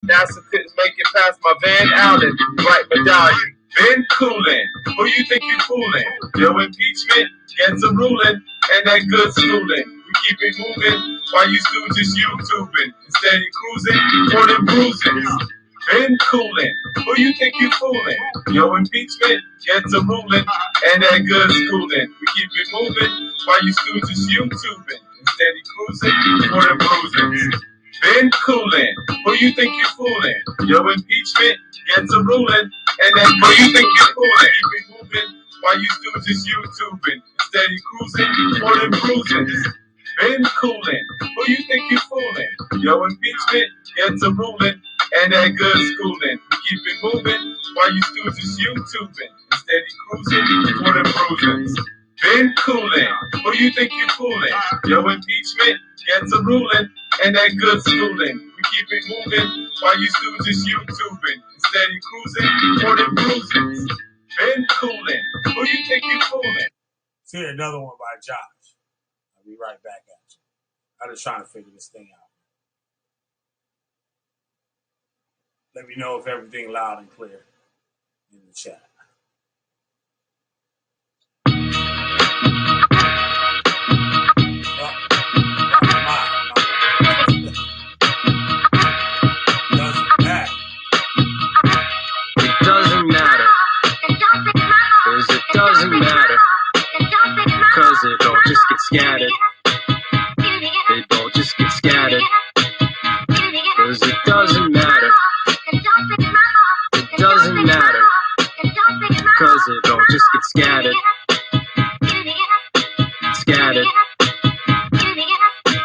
NASA couldn't make it past my Van Allen, right medallion. Been coolin', who you think you foolin'? Your impeachment gets a ruling, and that good schooling. We keep it moving while you still just YouTubing. Instead of cruising, for them bruising. Been coolin', who you think you foolin'? Your impeachment gets a ruling, and that good schooling. We keep it moving while you still just YouTubing. Instead of cruising, for them bruising. Been coolin', who you think you foolin'? Your impeachment gets a ruling, and then who you think you foolin'? Keep it moving while you still just YouTubing. Instead of cruising, for them cruising. Been coolin', who you think you foolin'? Your impeachment gets a ruling, and that good schooling. We keep it moving while you still just YouTubing. Instead of cruising, for them cruising. Been coolin', who you think you foolin'? Your impeachment gets a ruling, and that good schooling. We keep it moving while you still just YouTubing. Instead of cruising, for them cruising. Been coolin', who you think you foolin'? So here, another one by Josh. I'll be right back at you. I'm just trying to figure this thing out. Let me know if everything loud and clear in the chat. Doesn't matter, cause it all just gets scattered. It all just gets scattered. Cause it doesn't matter. It doesn't matter, cause it all just gets scattered. Scattered.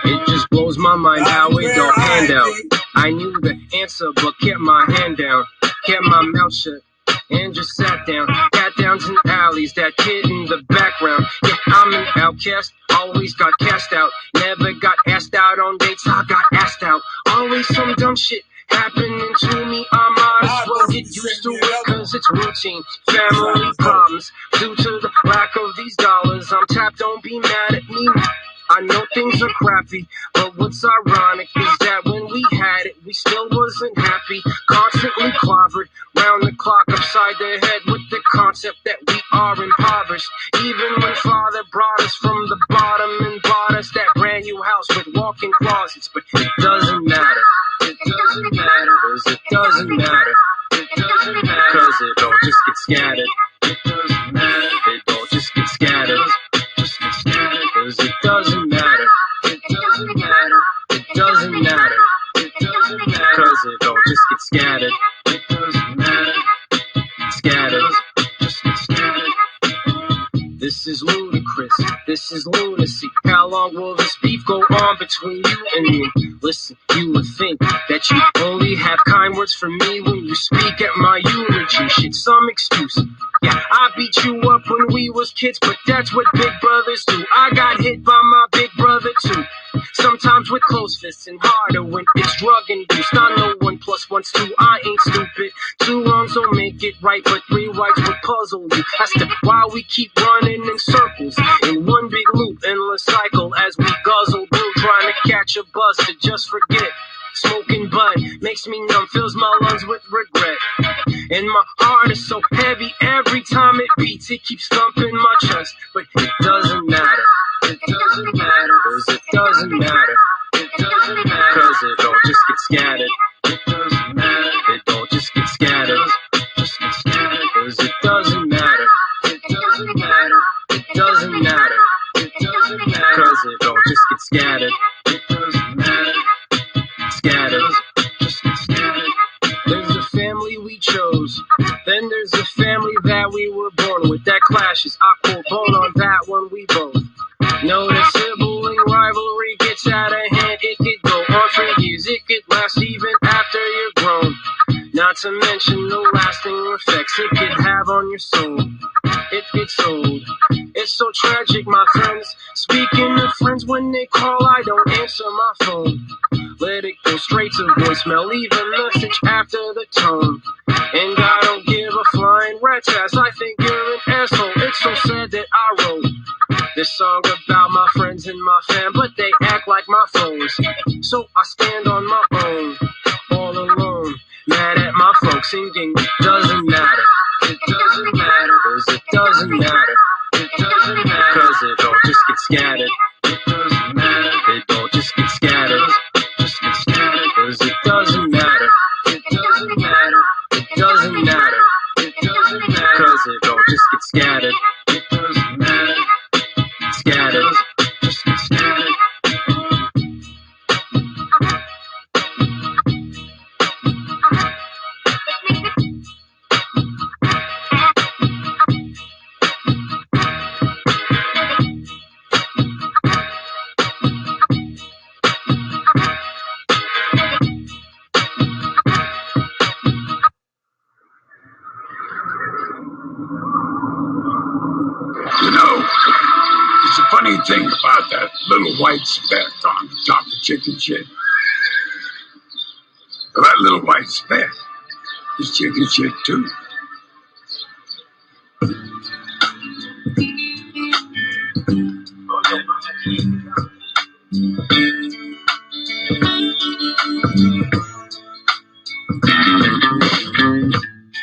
It just blows my mind how it don't hand out. I knew the answer but kept my hand down. Kept my mouth shut and just sat down. Cat downs and alleys, that kid in the background. Yeah, I'm an outcast, always got cast out. Never got asked out on dates, I got asked out. Always some dumb shit happening to me, I might as well get used to it, cause it's routine. Family problems, due to the lack of these dollars. I'm tapped, don't be mad at me. I know things are crappy, but what's ironic is that when we had it, we still wasn't happy. Constantly clobbered, round the clock, upside the head with the concept that we are impoverished. Even when Father brought us from the bottom and bought us that brand new house with walk-in closets. But it doesn't matter. It doesn't matter. Cause it doesn't matter. It doesn't matter. Cause it all just gets scattered. It doesn't matter. It all just gets scattered. Just gets scattered. Cause it doesn't matter. It doesn't matter. It doesn't matter. It doesn't matter. Cause it all just gets scattered. It doesn't matter. Scattered. Just gets scattered. This is ludicrous. This is lunacy. How long will this beef go on between you and me? Listen, you would think that you only have kind words for me when you speak at my eulogy. Shit, some excuse. Yeah, I beat you up when we was kids, but that's what big brothers do. I got hit by my big brother too. Sometimes with close fists and harder when it's drug induced. I know 1 + 1's 2, I ain't stupid. 2 wrongs don't make it right, but 3 rights would puzzle you. That's why we keep running in circles, in one big loop, endless cycle as we guzzle through, trying to catch a buzz to just forget. Smoking bud makes me numb, fills my lungs with regret. And my heart is so heavy every time it beats, it keeps thumping my chest. But it doesn't matter. It doesn't matter. Cause it doesn't matter. It doesn't matter. Cause it all just gets scattered. It doesn't matter. It all just gets scattered. Just gets scattered. Cause it doesn't matter. It doesn't matter. It doesn't matter. It doesn't matter. Cause it all just gets scattered. It doesn't matter. Scattered. Just gets scattered. There's a family we chose. Then there's a family that we were born with. That clashes. I call bone on that one, we both know that sibling rivalry gets out of hand. It could go on for years. It could last even after you're grown. Not to mention the lasting effects it could have on your soul. It gets old. It's so tragic, my friends. Speaking of friends, when they call, I don't answer my phone. Let it go straight to voicemail, leave a message after the tone. And I don't give a flying rat's ass, I think you're an asshole. It's so sad that I wrote this song about my friends and my fam, but they act like my foes. So I stand on my own, all alone. boxing game. It doesn't matter. It doesn't matter. 'Cause it doesn't matter. It doesn't matter. 'Cause it all just gets scattered. It doesn't matter. It all just gets scattered. Just gets scattered. 'Cause it doesn't matter. It doesn't matter. It doesn't matter. It doesn't matter. 'Cause it all just gets scattered. It doesn't matter. Scattered. Just gets scattered. You know, it's a funny thing about that little white speck on top of chicken shit. That little white speck is chicken shit too.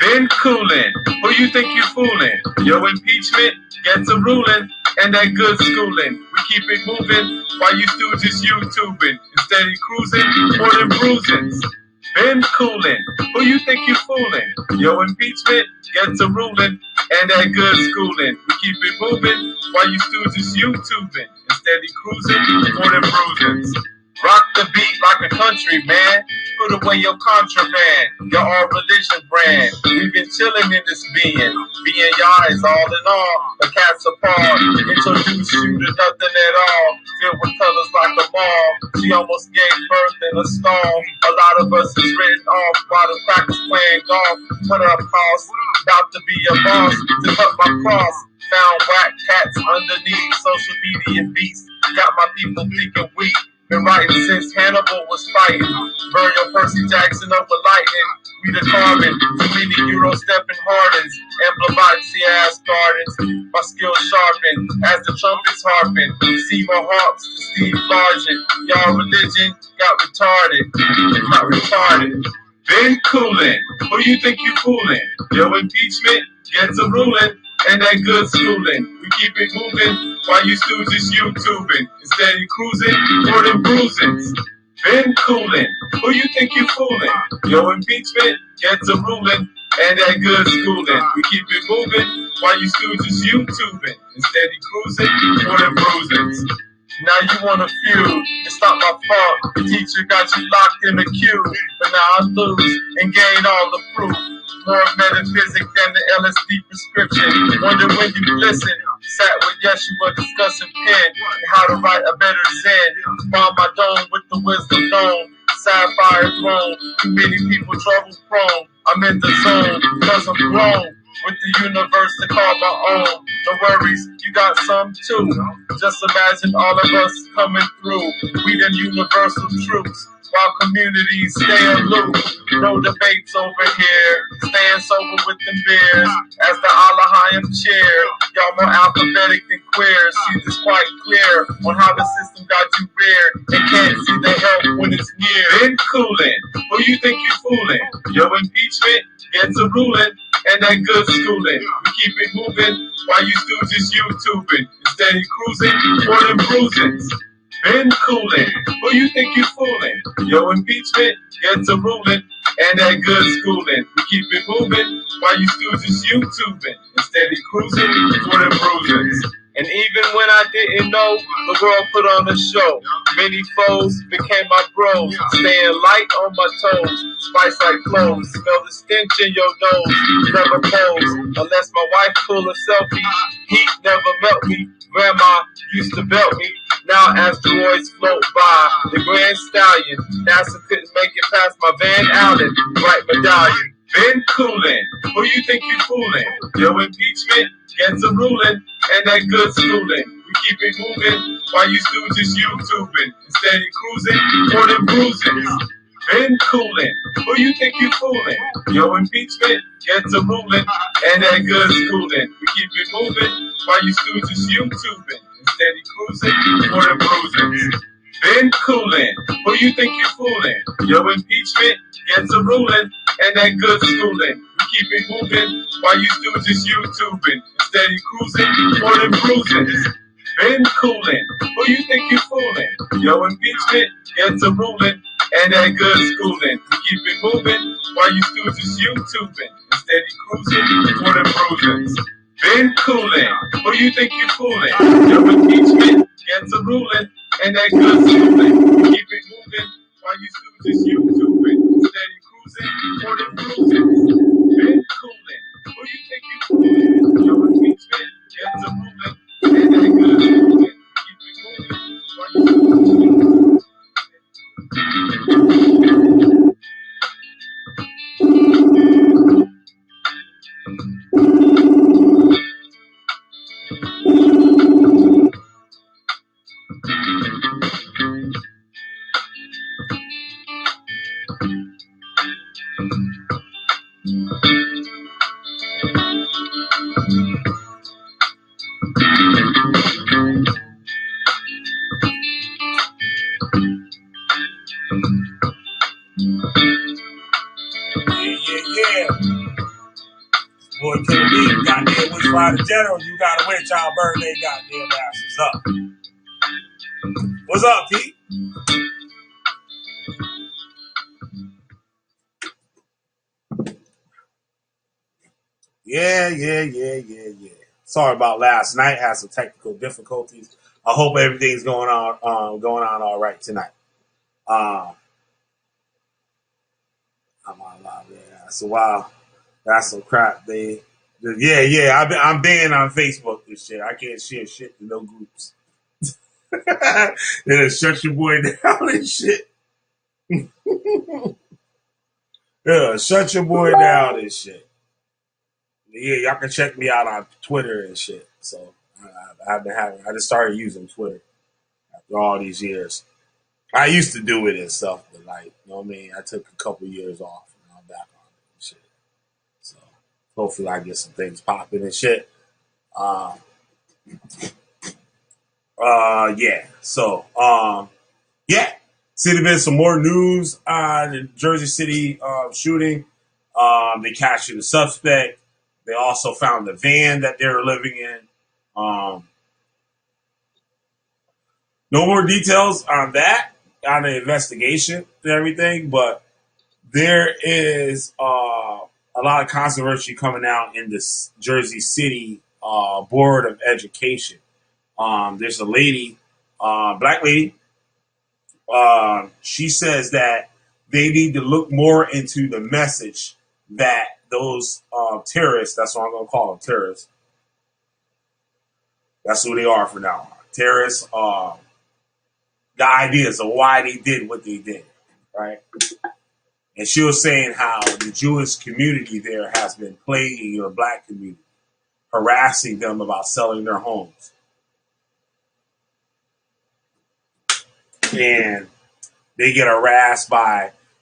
Been coolin', who you think you foolin'? Your impeachment gets a ruling, and that good schooling. We keep it moving while you stooges YouTubing. Instead of cruising, more than bruisings. Been coolin', who you think you foolin'? Your impeachment gets a ruling, and that good schooling. We keep it moving while you stooges YouTubing. Instead of cruising, more than bruisings. Rock the beat like a country man. Put away your contraband, your all religion brand. We've been chilling in this being y'all is all in all. The cats apart, introduce you to nothing at all. Filled with colors like a ball. She almost gave birth in a storm. A lot of us is written off while the crackers playing golf. What up, house? About to be a boss to cut my cross. Found whack cats underneath social media beats. Got my people thinking weak. Been writing since Hannibal was fighting. Burn your Percy Jackson up with lightning. We the carbon, too many Euro stepping hardens. Emblematic ass gardens. My skills sharpened as the trumpets harping. Seymour harps to Steve Largent. Y'all religion got retarded. Got retarded. Been coolin', who you think you foolin'? Your impeachment gets a ruling, and that good schooling. We keep it moving while you stooges YouTubing. Instead of cruising, more than bruisings. Been coolin', who you think you foolin'? Your impeachment gets a ruling, and that good schooling. We keep it moving while you stooges YouTubing. Instead of cruising, more than bruisings. Now you want a feud, it's not my fault. The teacher got you locked in a queue, but now I lose and gain all the proof. More metaphysic than the LSD prescription. Wonder when you listen. Sat with Yeshua discussing pen and how to write a better Zen. Found my dome with the wisdom known. Sapphire throne. Too many people trouble prone. I'm in the zone, cause I'm grown. With the universe to call my own. No worries, you got some too. Just imagine all of us coming through. We the universal troops. While communities stay aloof. No debates over here. Staying sober with them beers. As the Allahayim cheer. Y'all more alphabetic than queer. See this quite clear on how the system got you reared. And can't see the help when it's near. Been coolin', who you think you foolin'? Your impeachment gets a ruling, and that good schooling. We keep it moving while you stooges YouTubing. Instead of cruising, more than bruisings. Been coolin', who you think you foolin'? Your impeachment gets a ruling, and that good schooling. We keep it moving while you stooges YouTubing. Instead of cruising, more than bruisings. And even when I didn't know, the world put on a show. Many foes became my bros. Staying light on my toes. Spice like clothes. Smell the stench in your nose. Never pose. Unless my wife pull a selfie. Heat never melt me. Grandma used to belt me. Now asteroids float by. The Grand Stallion. NASA couldn't make it past my Van Allen. Bright medallion. Been coolin', who you think you foolin'? Your impeachment gets a ruling, and that good schooling. We keep it moving while you stooges YouTubing. Instead of cruising, more than bruising. Been coolin', who you think you foolin'? Your impeachment gets a ruling, and that good schooling. We keep it moving while you stooges YouTubing. Instead of cruising, more than bruising. Been coolin', who you think you foolin'? Your impeachment gets a ruling, and that good schooling. We keep it moving while you still just YouTubing. Steady cruising, more than bruising. Been coolin', who you think you foolin'? Yo, impeachment gets a ruling, and that good schooling. We keep it moving while you still just YouTubing. Steady cruising, more than bruising. Been coolin', who you think you foolin'? Yo, impeachment gets a ruling, and that good schooling. We keep it moving while you still just YouTubing. Steady cruising, more than bruising. Been coolin', who you think you foolin'? Yo, impeachment gets a ruling, and that good schooling. Keep it moving while you still just YouTubing. Yeah. Boy, Killer B, goddamn, which Friday General, you gotta win y'all birthday, goddamn asses up. What's up, Pete? Yeah. Sorry about last night. Had some technical difficulties. I hope everything's going on all right tonight. I'm on live. Yeah, that's a while. That's some crap. I'm banned on Facebook and shit. I can't share shit to no groups. Then shut your boy down and shit. Yeah, shut your boy down and shit. Yeah, y'all can check me out on Twitter and shit. So I just started using Twitter after all these years. I used to do it and stuff, but like, you know what I mean? I took a couple years off and I'm back on it and shit. So hopefully I get some things popping and shit. Yeah. So, yeah. City been some more news on the Jersey City shooting. They captured the suspect. They also found the van that they were living in. No more details on that, on the investigation and everything, but there is a lot of controversy coming out in this Jersey City Board of Education. There's a lady, black lady. She says that they need to look more into the message that those terrorists, that's what I'm going to call them, terrorists. That's who they are for now. Terrorists, the ideas of why they did what they did, right? And she was saying how the Jewish community there has been plaguing your black community, harassing them about selling their homes. And they get harassed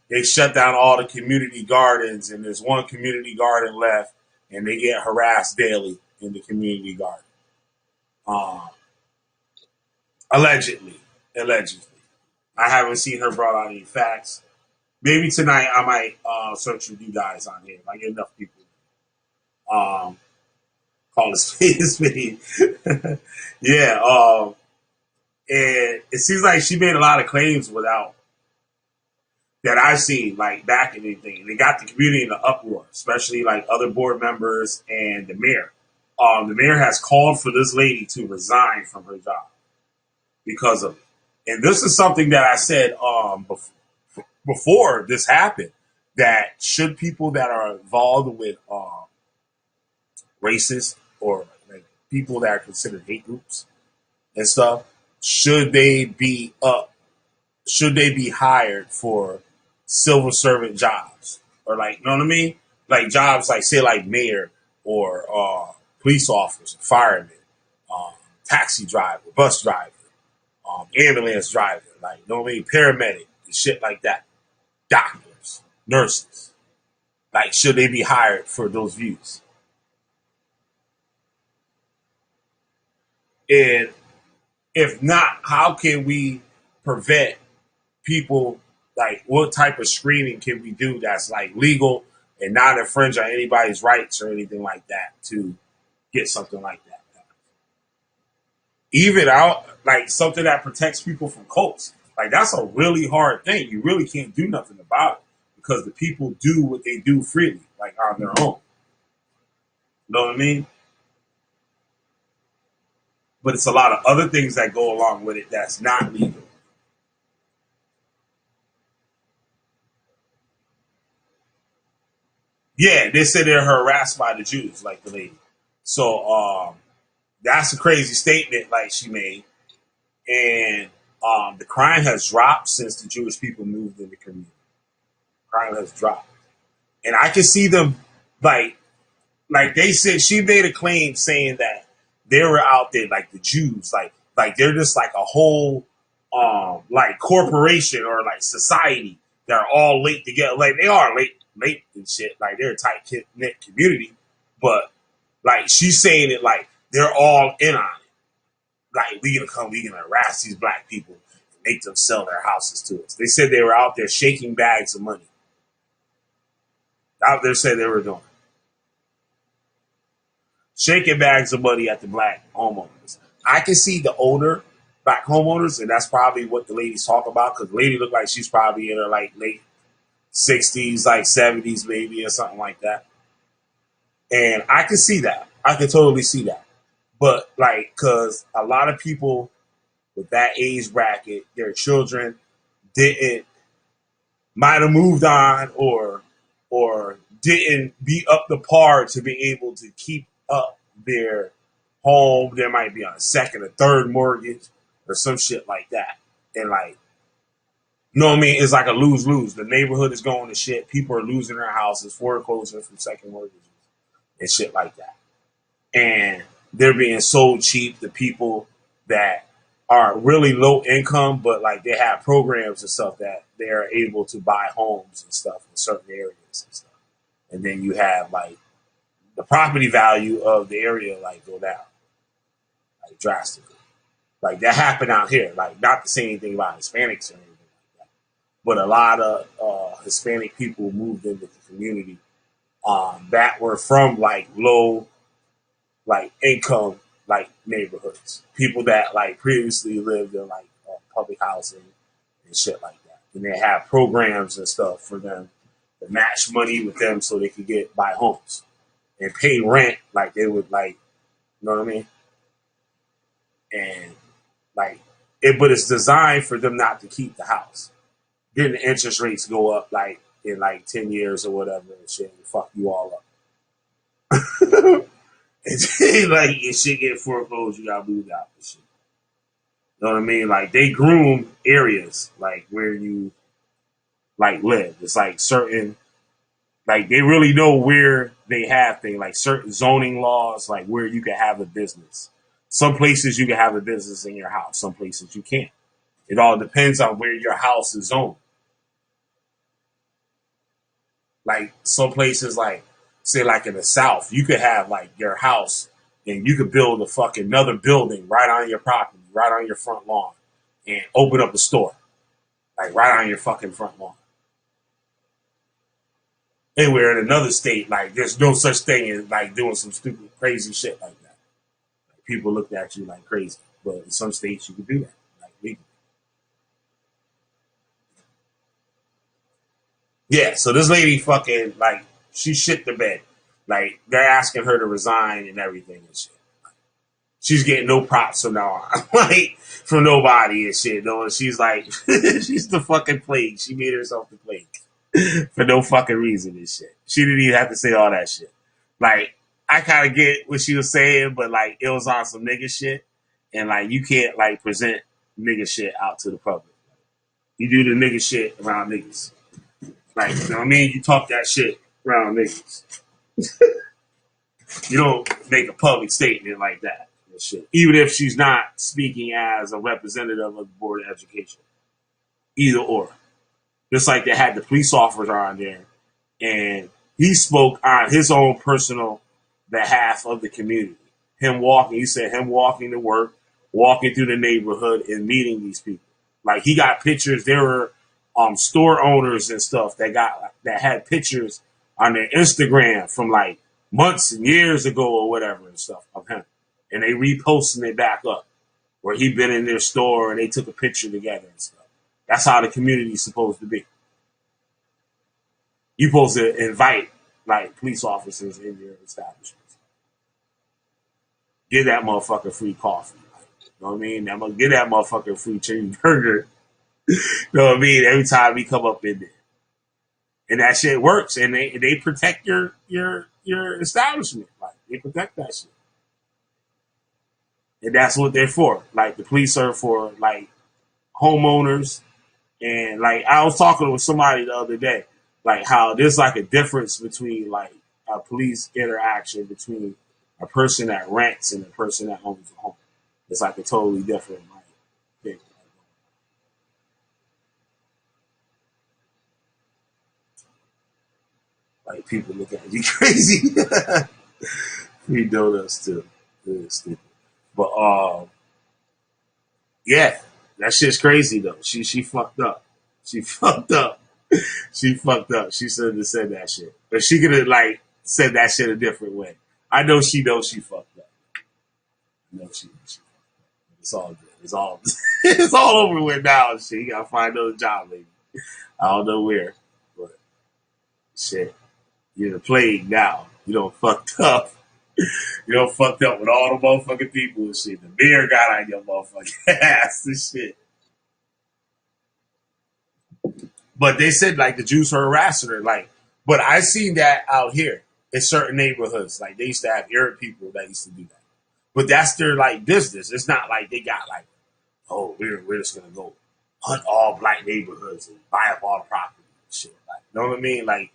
they shut down all the community gardens, and there's one community garden left, and they get harassed daily in the community garden. Allegedly. I haven't seen her brought out any facts. Maybe tonight I might search with you guys on here if I get enough people. Call it spade. Yeah. And it seems like she made a lot of claims without that I've seen, like back in anything. They got the community in an uproar, especially like other board members and the mayor. The mayor has called for this lady to resign from her job because of it. And this is something that I said before this happened, that should people that are involved with racist or like people that are considered hate groups and stuff, should they be hired for civil servant jobs, or like, you know what I mean? Like jobs like, say, like mayor or police officer, fireman, taxi driver, bus driver, ambulance driver, like, you know what I mean? Paramedic, shit like that. Doctors, nurses. Like, should they be hired for those views? And if not, how can we prevent people like what type of screening can we do that's like legal and not infringe on anybody's rights or anything like that to get something like that. Even out like something that protects people from cults. Like that's a really hard thing. You really can't do nothing about it because the people do what they do freely, like on their own. You know what I mean? But it's a lot of other things that go along with it that's not legal. Yeah, they said they're harassed by the Jews, like the lady. So that's a crazy statement, like she made, and the crime has dropped since the Jewish people moved in the community. Crime has dropped, and I can see them like they said. She made a claim saying that they were out there, like the Jews, like they're just like a whole like corporation or like society that are all linked together. Like they are late and shit. Like they're a tight knit community, but like she's saying it like they're all in on it. Like we gonna harass these black people and make them sell their houses to us. They said they were out there shaking bags of money. Out there said they were doing shaking bags of money at the black homeowners. I can see the older black homeowners, and that's probably what the ladies talk about because the lady looked like she's probably in her like late 60s, like 70s maybe or something like that. And I can see that. I can totally see that. But like, because a lot of people with that age bracket, their children might have moved on or didn't be up to par to be able to keep up their home. They might be on a second or third mortgage or some shit like that. And like, you know what I mean? It's like a lose-lose. The neighborhood is going to shit. People are losing their houses, foreclosing from second mortgages and shit like that. And they're being sold cheap to people that are really low income, but like they have programs and stuff that they're able to buy homes and stuff in certain areas and stuff. And then you have like the property value of the area like go down like drastically. Like that happened out here. Like not to say anything about Hispanics or anything like that, but a lot of Hispanic people moved into the community that were from like low like income like neighborhoods. People that like previously lived in like public housing and shit like that. And they have programs and stuff for them to match money with them so they could buy homes and pay rent like they would like, you know what I mean? And like but it's designed for them not to keep the house. Then the interest rates go up like in like 10 years or whatever and shit and fuck you all up. And like your shit get foreclosed, you gotta move out and shit. You know what I mean? Like they groom areas like where you like live. It's like certain like they really know where they have things, like certain zoning laws, like where you can have a business. Some places you can have a business in your house, some places you can't. It all depends on where your house is zoned. Like some places like say like in the South, you could have like your house and you could build a fucking another building right on your property, right on your front lawn and open up a store. Like right on your fucking front lawn. Anywhere in another state, like there's no such thing as like doing some stupid crazy shit like that. Like, people look at you like crazy. But in some states you can do that. Like legally. Yeah, so this lady fucking like she shit the bed. Like they're asking her to resign and everything and shit. She's getting no props from now on. Like from nobody and shit. No, she's like she's the fucking plague. She made herself the plague. For no fucking reason and shit. She didn't even have to say all that shit. Like, I kind of get what she was saying, but like, it was on some nigga shit. And like, you can't like present nigga shit out to the public. You do the nigga shit around niggas. Like, you know what I mean? You talk that shit around niggas. You don't make a public statement like that and shit. Even if she's not speaking as a representative of the Board of Education. Either or. Just like they had the police officer on there, and he spoke on his own personal behalf of the community. He said him walking to work, walking through the neighborhood, and meeting these people. Like he got pictures. There were store owners and stuff that had pictures on their Instagram from like months and years ago or whatever and stuff of him, and they reposting it back up where he been in their store and they took a picture together and stuff. That's how the community's supposed to be. You supposed to invite like police officers in your establishments. Give that motherfucker free coffee. You know what I mean? I'm gonna give that motherfucker free chicken burger. You know what I mean? Every time we come up in there. And that shit works, and they protect your establishment. Like they protect that shit. And that's what they're for. Like the police are for like homeowners. And like I was talking with somebody the other day, like how there's like a difference between like a police interaction between a person that rents and a person that owns a home. It's like a totally different like thing. Like people look at you crazy. We know us too. It's stupid. But yeah, that shit's crazy though. She fucked up. She fucked up. She fucked up. She shouldn't have said that shit. But she could have like said that shit a different way. I know she knows she fucked up. I know she fucked up. It's all good. It's all it's all over with now. Shit, you gotta find another job, lady. I don't know where, but shit, you're the plague now. You don't fucked up. You don't fucked up with all the motherfucking people and shit. The mayor got on your motherfucking ass and shit. But they said like the Jews are harassing her. Like, but I seen that out here in certain neighborhoods. Like they used to have Arab people that used to do that. But that's their like business. It's not like they got like, oh, we're just gonna go hunt all black neighborhoods and buy up all the property and shit. Like, you know what I mean? Like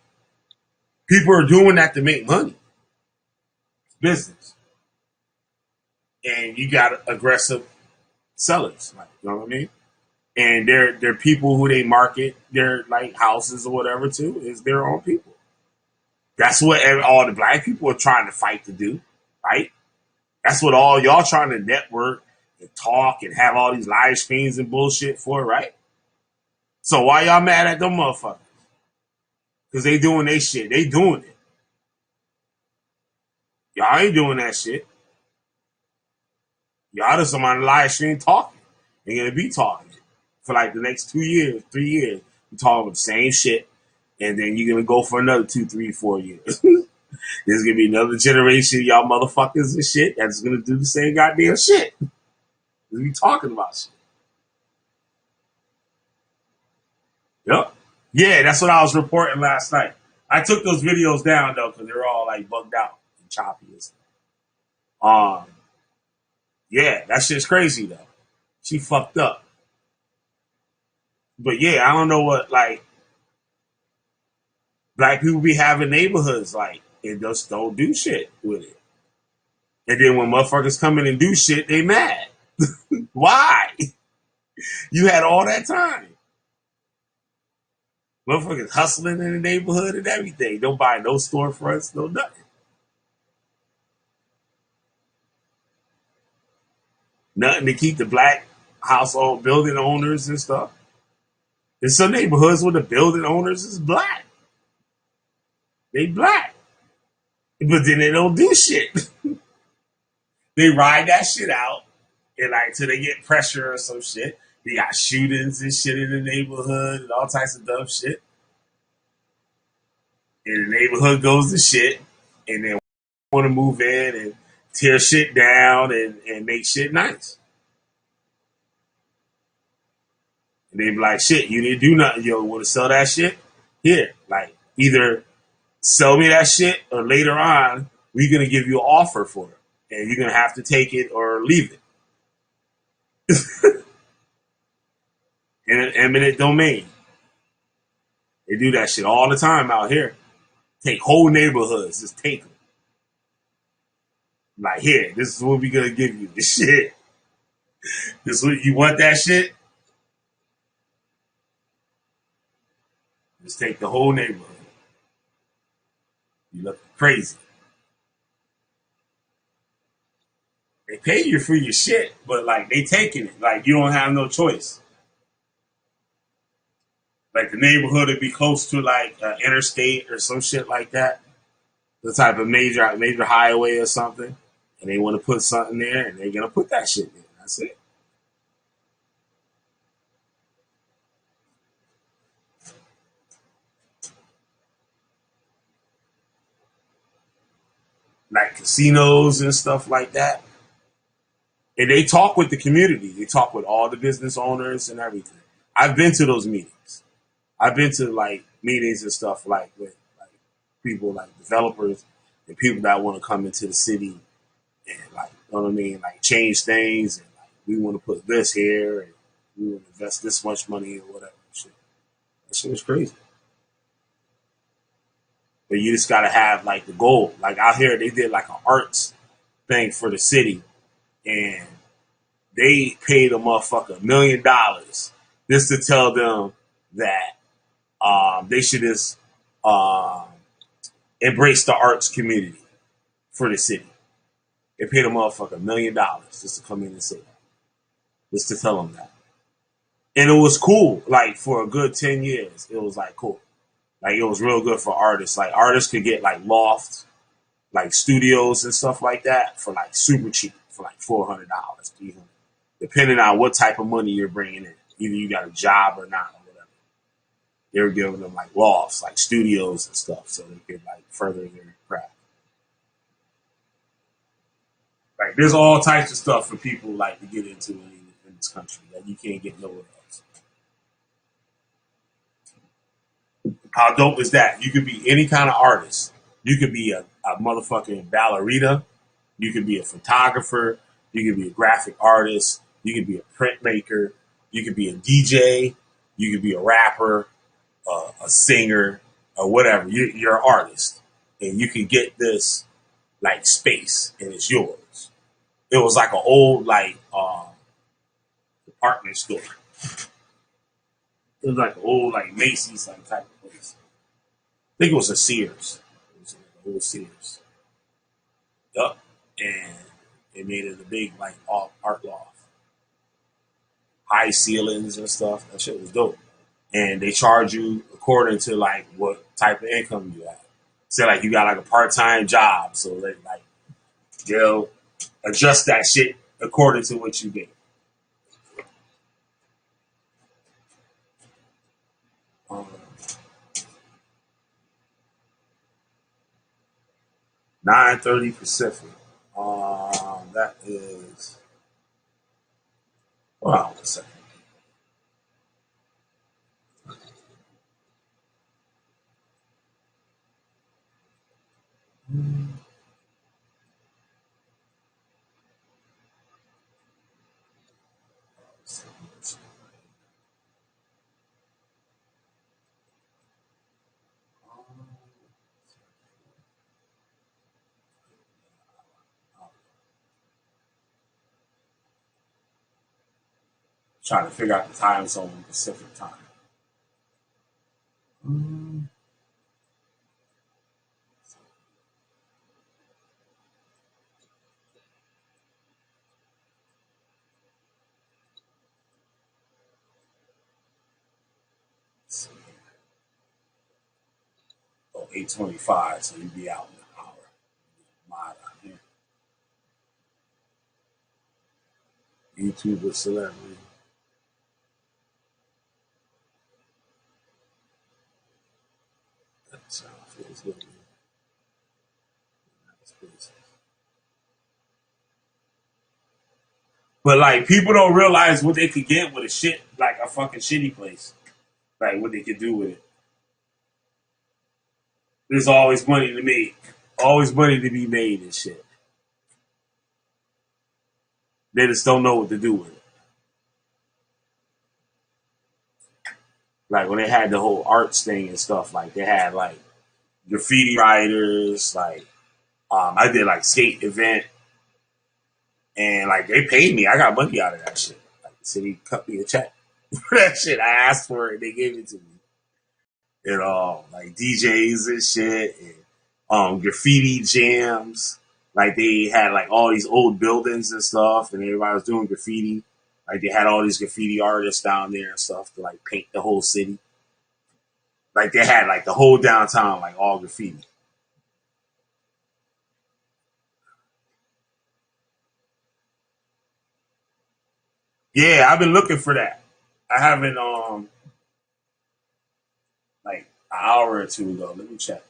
people are doing that to make money. It's business. And you got aggressive sellers, like, you know what I mean? And they're people who they market their like houses or whatever to is their own people. That's what all the black people are trying to fight to do, right? That's what all y'all trying to network and talk and have all these live streams and bullshit for, right? So why y'all mad at them motherfuckers? Because they doing their shit. They doing it. Y'all ain't doing that shit. Y'all just on the live stream talking. They're gonna be talking for like the next 2 years, 3 years. You talking the same shit, and then you're gonna go for another 2, 3, 4 years. There's gonna be another generation of y'all motherfuckers and shit that's gonna do the same goddamn shit. We'll be talking about shit. Yep. Yeah, that's what I was reporting last night. I took those videos down though because they're all like bugged out and choppy and stuff. Yeah, that shit's crazy though. She fucked up. But yeah, I don't know what like black people be having neighborhoods like and just don't do shit with it. And then when motherfuckers come in and do shit, they mad. Why? You had all that time. Motherfuckers hustling in the neighborhood and everything. Don't buy no storefronts, no nothing. Nothing to keep the black household building owners and stuff. There's some neighborhoods where the building owners is black. They black. But then they don't do shit. They ride that shit out and like till they get pressure or some shit. They got shootings and shit in the neighborhood and all types of dumb shit. And the neighborhood goes to shit and then want to move in and tear shit down and make shit nice. And they be like, shit, you didn't do nothing. You want to sell that shit? Here. Like, either sell me that shit or later on, we're going to give you an offer for it. And you're going to have to take it or leave it. In an eminent domain. They do that shit all the time out here. Take whole neighborhoods. Just take them. Like, here, this is what we're going to give you. This shit. This what you want that shit? Just take the whole neighborhood. You look crazy. They pay you for your shit, but like they taking it. Like you don't have no choice. Like the neighborhood would be close to like an interstate or some shit like that, the type of major highway or something, and they want to put something there, and they're gonna put that shit there. That's it. Like casinos and stuff like that. And they talk with the community. They talk with all the business owners and everything. I've been to those meetings. I've been to like meetings and stuff like with like people like developers and people that want to come into the city and like, you know what I mean, like change things and like we want to put this here and we want to invest this much money or whatever. Shit. That shit was crazy. But you just gotta have like the goal. Like out here, they did like an arts thing for the city, and they paid a motherfucker $1 million just to tell them that they should just embrace the arts community for the city. They paid a motherfucker $1 million just to come in and say that, just to tell them that, and it was cool. Like for a good 10 years, it was like cool. Like it was real good for artists. Like artists could get like lofts, like studios and stuff like that for like super cheap, for like $400, $300, depending on what type of money you're bringing in. Either you got a job or not, or whatever. They were giving them like lofts, like studios and stuff, so they could like further their craft. Like there's all types of stuff for people like to get into in this country that you can't get nowhere else. How dope is that? You could be any kind of artist. You could be a motherfucking ballerina. You could be a photographer. You could be a graphic artist. You could be a printmaker. You could be a DJ. You could be a rapper, a singer, or whatever. You're an artist. And you can get this like space and it's yours. It was like an old like department store. It was like an old like Macy's like type of place. I think it was a Sears. It was Sears. Yup. And they made it a big like art loft. High ceilings and stuff. That shit was dope. And they charge you according to like what type of income you have. Say like you got like a part-time job, so they like they'll adjust that shit according to what you get. 9:30 Pacific. That is. Hold on a second. Trying to figure out the time zone in Pacific time. 8:25, so you'd be out in an hour. Mod out here. YouTuber celebrity. That sound feels good. But like people don't realize what they could get with a shit like a fucking shitty place. Like what they could do with it. There's always money to make. Always money to be made and shit. They just don't know what to do with it. Like when they had the whole arts thing and stuff, like they had like graffiti writers, like I did like skate event, and like they paid me. I got money out of that shit. Like the city cut me a check for that shit. I asked for it, they gave it to me. And like DJs and shit, and graffiti jams. Like they had like all these old buildings and stuff, and everybody was doing graffiti. Like they had all these graffiti artists down there and stuff to like paint the whole city. Like they had like the whole downtown like all graffiti. Yeah, I've been looking for that. I haven't like an hour or two ago. Let me check.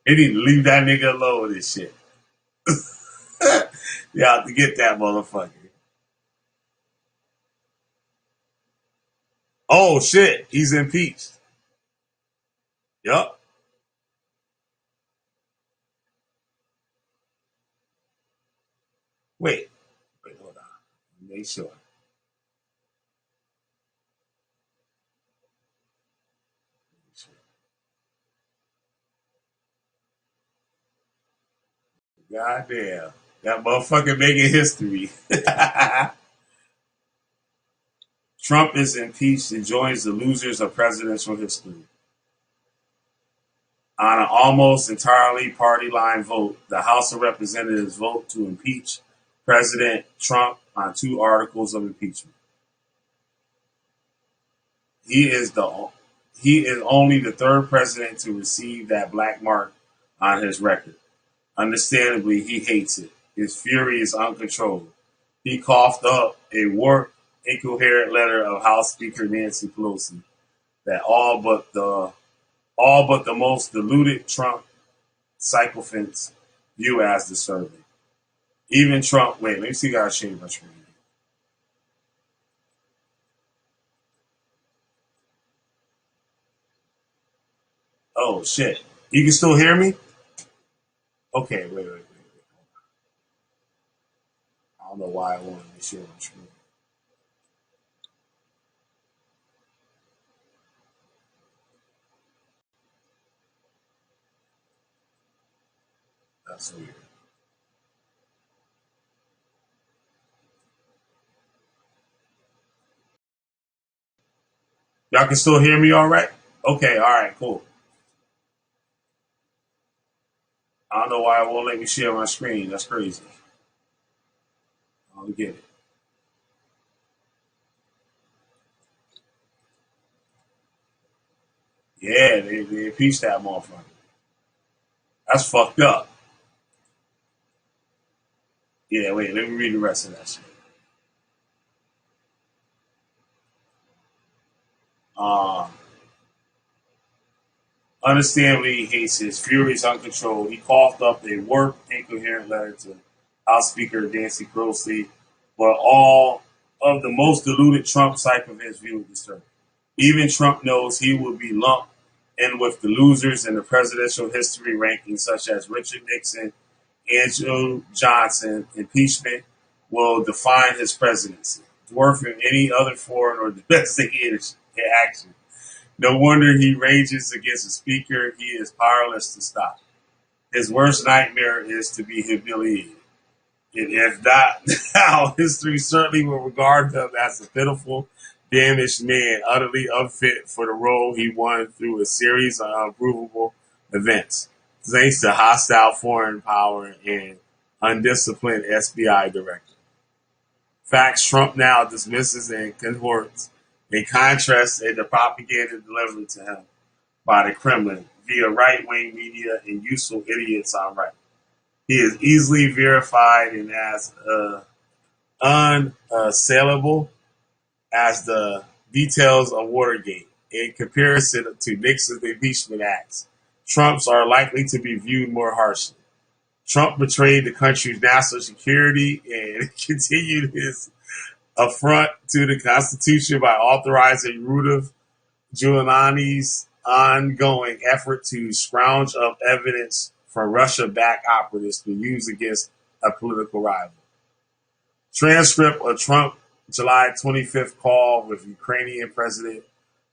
They need to leave that nigga alone with this shit. You have to get that motherfucker. Oh shit, he's impeached. Yup. Wait, hold on. Make sure. God damn. That motherfucker making history. Trump is impeached and joins the losers of presidential history. On an almost entirely party line vote, the House of Representatives vote to impeach President Trump on 2 articles of impeachment. He is only the 3rd president to receive that black mark on his record. Understandably, he hates it. His fury is uncontrolled. He coughed up a warped, incoherent letter of House Speaker Nancy Pelosi that all but the most deluded Trump sycophants view as disturbing. Even Trump. Wait, let me see. Guys, change my screen. Oh shit! You can still hear me? Okay, wait. I don't know why I wanted to share my screen. That's weird. Y'all can still hear me all right? Okay, all right, cool. I don't know why it won't let me share my screen. That's crazy. I don't get it. Yeah, they impeached that motherfucker. That's fucked up. Yeah, wait, let me read the rest of that shit. Um, Understandably, he hates his fury is uncontrolled. He coughed up a warped, incoherent letter to House Speaker Nancy Pelosi, but all of the most deluded Trump sycophants view it disturbing. Even Trump knows he will be lumped in with the losers in the presidential history rankings, such as Richard Nixon, Andrew Johnson. Impeachment will define his presidency, dwarfing any other foreign or domestic action. No wonder he rages against the speaker he is powerless to stop. His worst nightmare is to be humiliated. And if not now, history certainly will regard him as a pitiful, damaged man, utterly unfit for the role he won through a series of unprovable events, thanks to hostile foreign power and undisciplined FBI director. Facts Trump now dismisses and contorts, in contrast to the propaganda delivered to him by the Kremlin via right-wing media and useful idiots on right. He is easily verified and as unassailable as the details of Watergate. In comparison to Nixon's impeachment acts, Trump's are likely to be viewed more harshly. Trump betrayed the country's national security and continued his affront to the Constitution by authorizing Rudy Giuliani's ongoing effort to scrounge up evidence from Russia-backed operatives to use against a political rival. Transcript of Trump July 25th call with Ukrainian President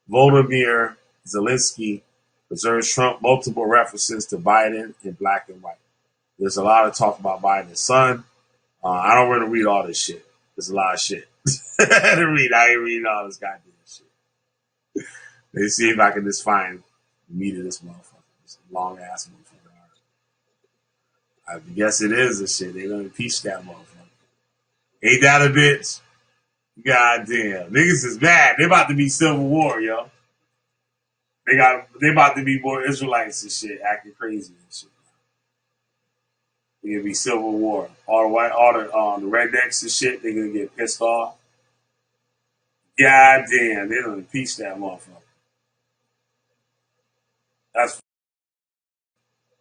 Volodymyr Zelensky preserves Trump multiple references to Biden in black and white. There's a lot of talk about Biden's son. I don't want to read all this shit. There's a lot of shit to read. I ain't reading all this goddamn shit. Let's see if I can just find the meat of this motherfucker. This long ass motherfucker. I guess it is a shit. They're gonna impeach that motherfucker. Ain't that a bitch? Goddamn. Niggas is mad. They about to be civil war, yo. They about to be more Israelites and shit, acting crazy and shit. It's gonna be civil war. All the rednecks and shit, they're gonna get pissed off. Goddamn, they're gonna impeach that motherfucker. That's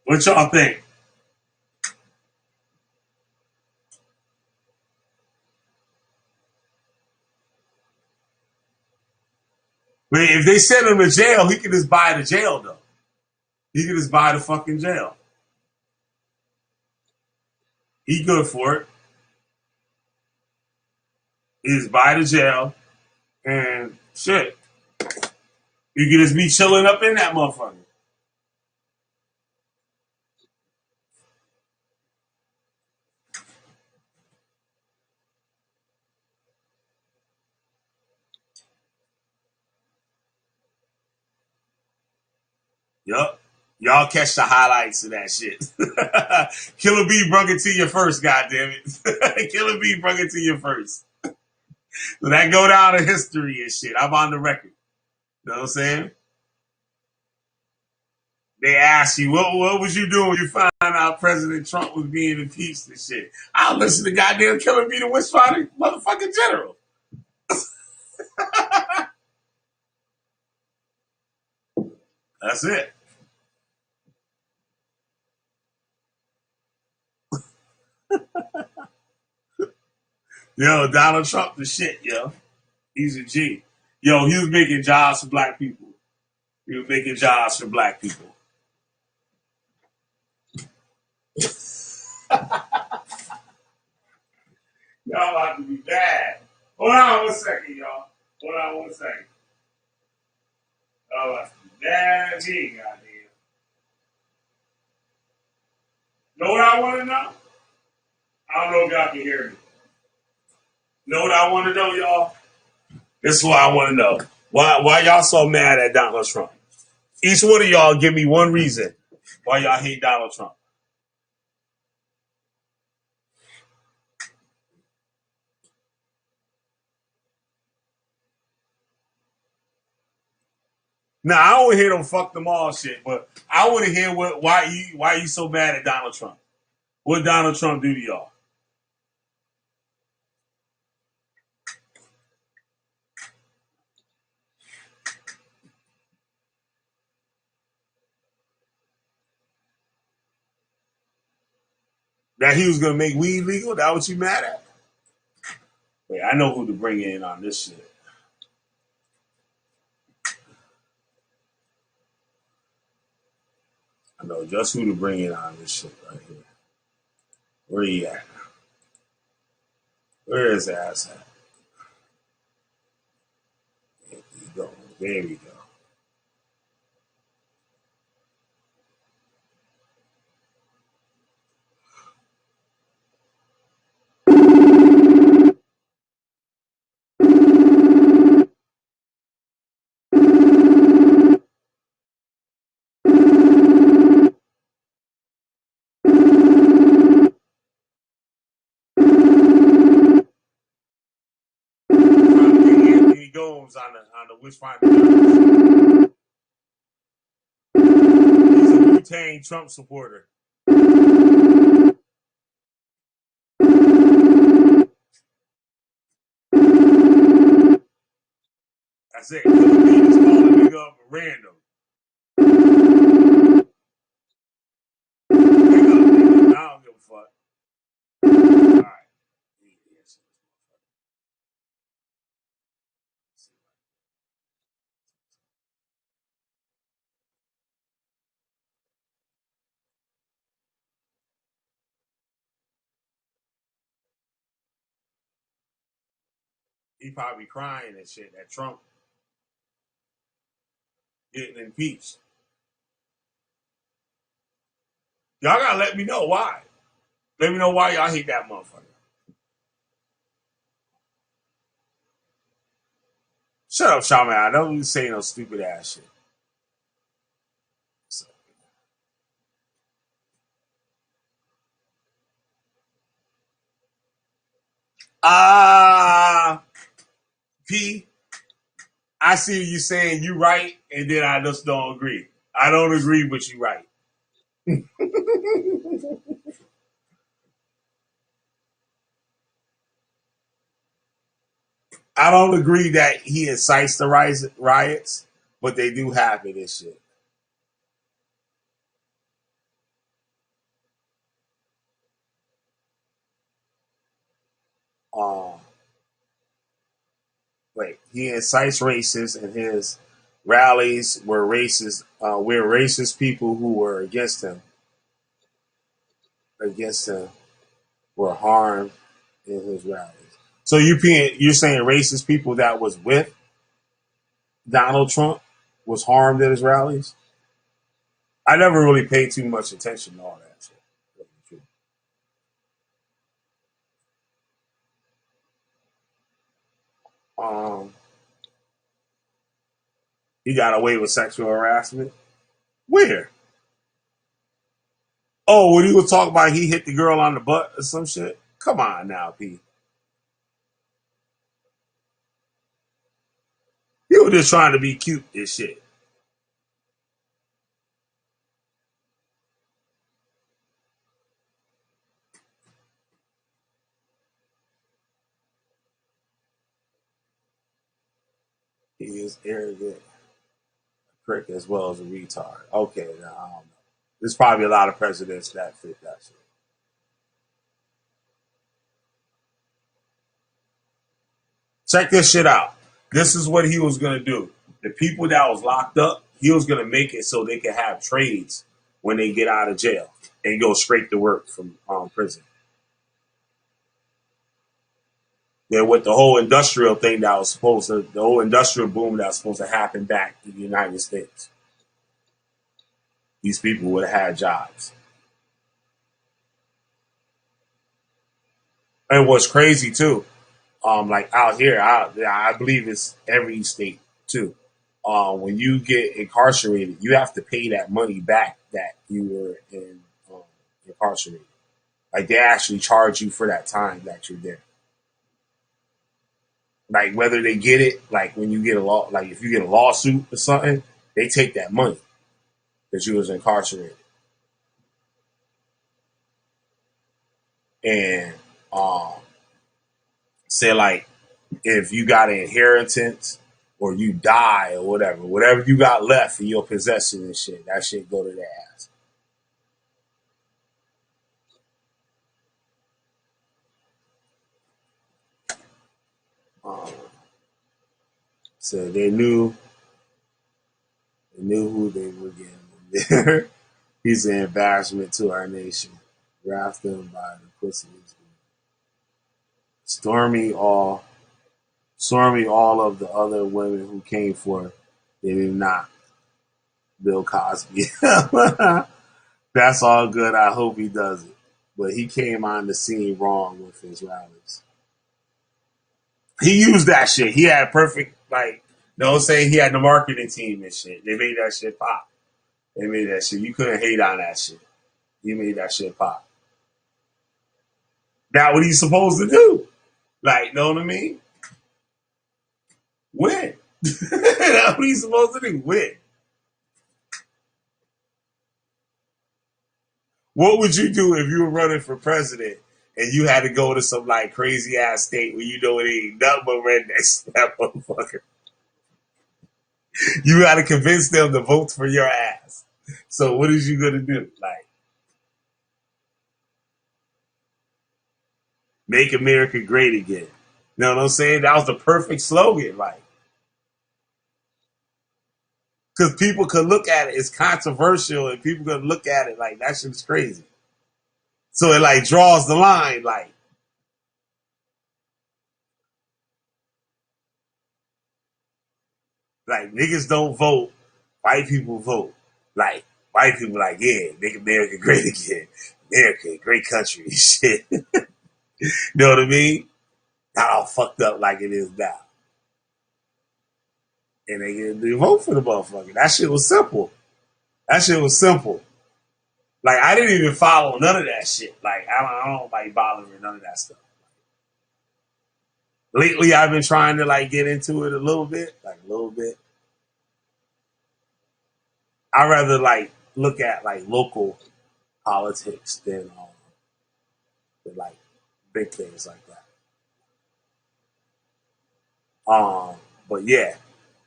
what y'all think. But if they send him to jail, he can just buy the jail though. He can just buy the fucking jail. He good for it. He just buy the jail and shit. You can just be chilling up in that motherfucker. Yup. Y'all catch the highlights of that shit. Killer B brung it to you first, goddammit. Killer B brung it to you first. So that go down in history and shit. I'm on the record. You know what I'm saying? They ask you, what was you doing when you found out President Trump was being impeached and shit? I'll listen to goddamn Killer B, the witchfinder motherfucking general. That's it. Yo, Donald Trump the shit, yo. He's a G. Yo, he was making jobs for black people. He was making jobs for black people. Y'all about to be bad. Hold on one second, y'all. Hold on one second. Y'all about to be bad big, goddamn. Know what I want to know? I don't know if y'all can hear me. Know what I want to know, y'all? This is what I want to know. Why y'all so mad at Donald Trump? Each one of y'all give me one reason why y'all hate Donald Trump. Now I don't want to hear them fuck them all shit, but I want to hear why you so mad at Donald Trump. What Donald Trump do to y'all? That he was gonna make weed legal? That what you mad at? Wait, I know who to bring in on this shit. I know just who to bring in on this shit right here. Where he at? Where is ass at? There we go. There we go. Anthony Gomes on the Witchfinder. He's a Wu-Tang Trump supporter. That's it. Killer B just called a nigga up random. Nigga. I don't give a fuck. All right. He probably crying and shit that Trump getting impeached. Y'all gotta let me know why. Let me know why y'all hate that motherfucker. Shut up, Shaman. I don't say no stupid ass shit. So, P, I see you saying you right, and then I just don't agree. I don't agree, but you right. I don't agree that he incites the riots, but they do happen and shit. Um, Wait, he incites racists, and his rallies were racist. Where racist people who were against him, were harmed in his rallies. So you're saying racist people that was with Donald Trump was harmed at his rallies? I never really paid too much attention to all that shit. Um, he got away with sexual harassment. Where? Oh, when he was talking about he hit the girl on the butt or some shit. Come on now, P. He was just trying to be cute and shit. He is arrogant, prick as well as a retard. Okay, now I don't know. There's probably a lot of presidents that fit that shit. Check this shit out. This is what he was gonna do. The people that was locked up, he was gonna make it so they could have trades when they get out of jail and go straight to work from prison. Then with the whole industrial thing that was the whole industrial boom that was supposed to happen back in the United States, these people would have had jobs. And what's crazy too, like out here, I believe it's every state too. When you get incarcerated, you have to pay that money back that you were incarcerated. Like they actually charge you for that time that you're there. Like whether they get it, like when you get like if you get a lawsuit or something, they take that money that you was incarcerated. And say like if you got an inheritance or you die or whatever you got left in your possession and shit, that shit go to their ass. Um, so they knew who they were getting there. He's an embarrassment to our nation. Drafted by the pussies. Stormy all of the other women who came for they did not. Bill Cosby. That's all good. I hope he does it. But he came on the scene wrong with his rallies. He used that shit. He had perfect, like, don't say he had the marketing team and shit. They made that shit pop. They made that shit. You couldn't hate on that shit. He made that shit pop. That's what he's supposed to do. Like, know what I mean? Win. That's what he's supposed to do. Win. What would you do if you were running for president and you had to go to some like crazy ass state where you know it ain't nothing but rednecks? That motherfucker. You got to convince them to vote for your ass. So what is you gonna do? Like, make America great again. You know what I'm saying? That was the perfect slogan, like, because people could look at it, it's controversial, and people could look at it like that shit's crazy. So it like draws the line, like niggas don't vote, white people vote. Like white people like, yeah, make America great again. America, great country, shit. You know what I mean? Not all fucked up like it is now. And they vote for the motherfucker. That shit was simple. That shit was simple. Like I didn't even follow none of that shit. Like I don't like bothering none of that stuff. lately I've been trying to like get into it a little bit. I rather like look at like local politics than like big things like that. But yeah,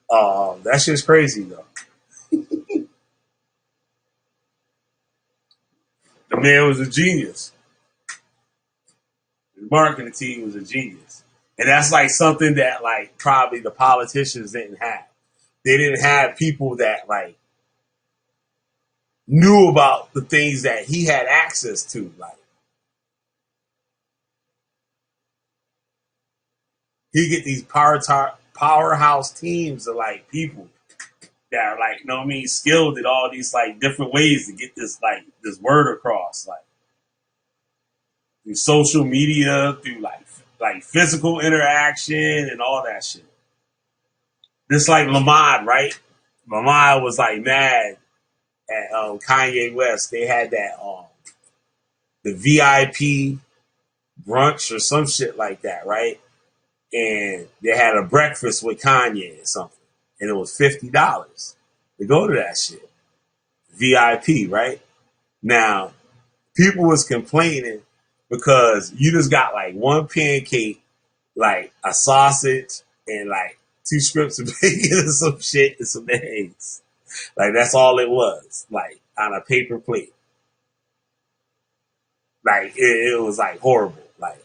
that shit's crazy though. The man was a genius. The marketing team was a genius. And that's like something that like probably the politicians didn't have. They didn't have people that like knew about the things that he had access to. Like he get these powerhouse teams of like people that are like, you know what I mean, skilled in all these like different ways to get this word across. Like through social media, through like physical interaction and all that shit. Just like Lamont, right? Lamont was like mad at Kanye West. They had that the VIP brunch or some shit like that, right? And they had a breakfast with Kanye or something, and it was $50 to go to that shit. VIP, right? Now, people was complaining because you just got like one pancake, like a sausage, and like 2 strips of bacon and some shit and some eggs. Like that's all it was, like on a paper plate. Like it was like horrible. Like,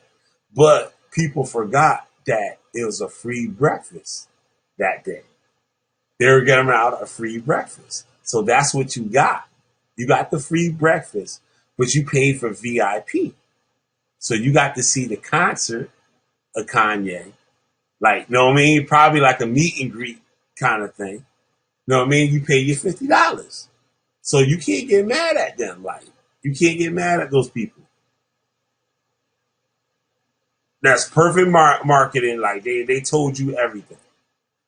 but people forgot that it was a free breakfast that day. They were giving out a free breakfast. So that's what you got. You got the free breakfast, but you paid for VIP. So you got to see the concert of Kanye. Like, you know what I mean? Probably like a meet and greet kind of thing. You know what I mean? You pay your $50. So you can't get mad at them. Like, you can't get mad at those people. That's perfect marketing. Like, they told you everything.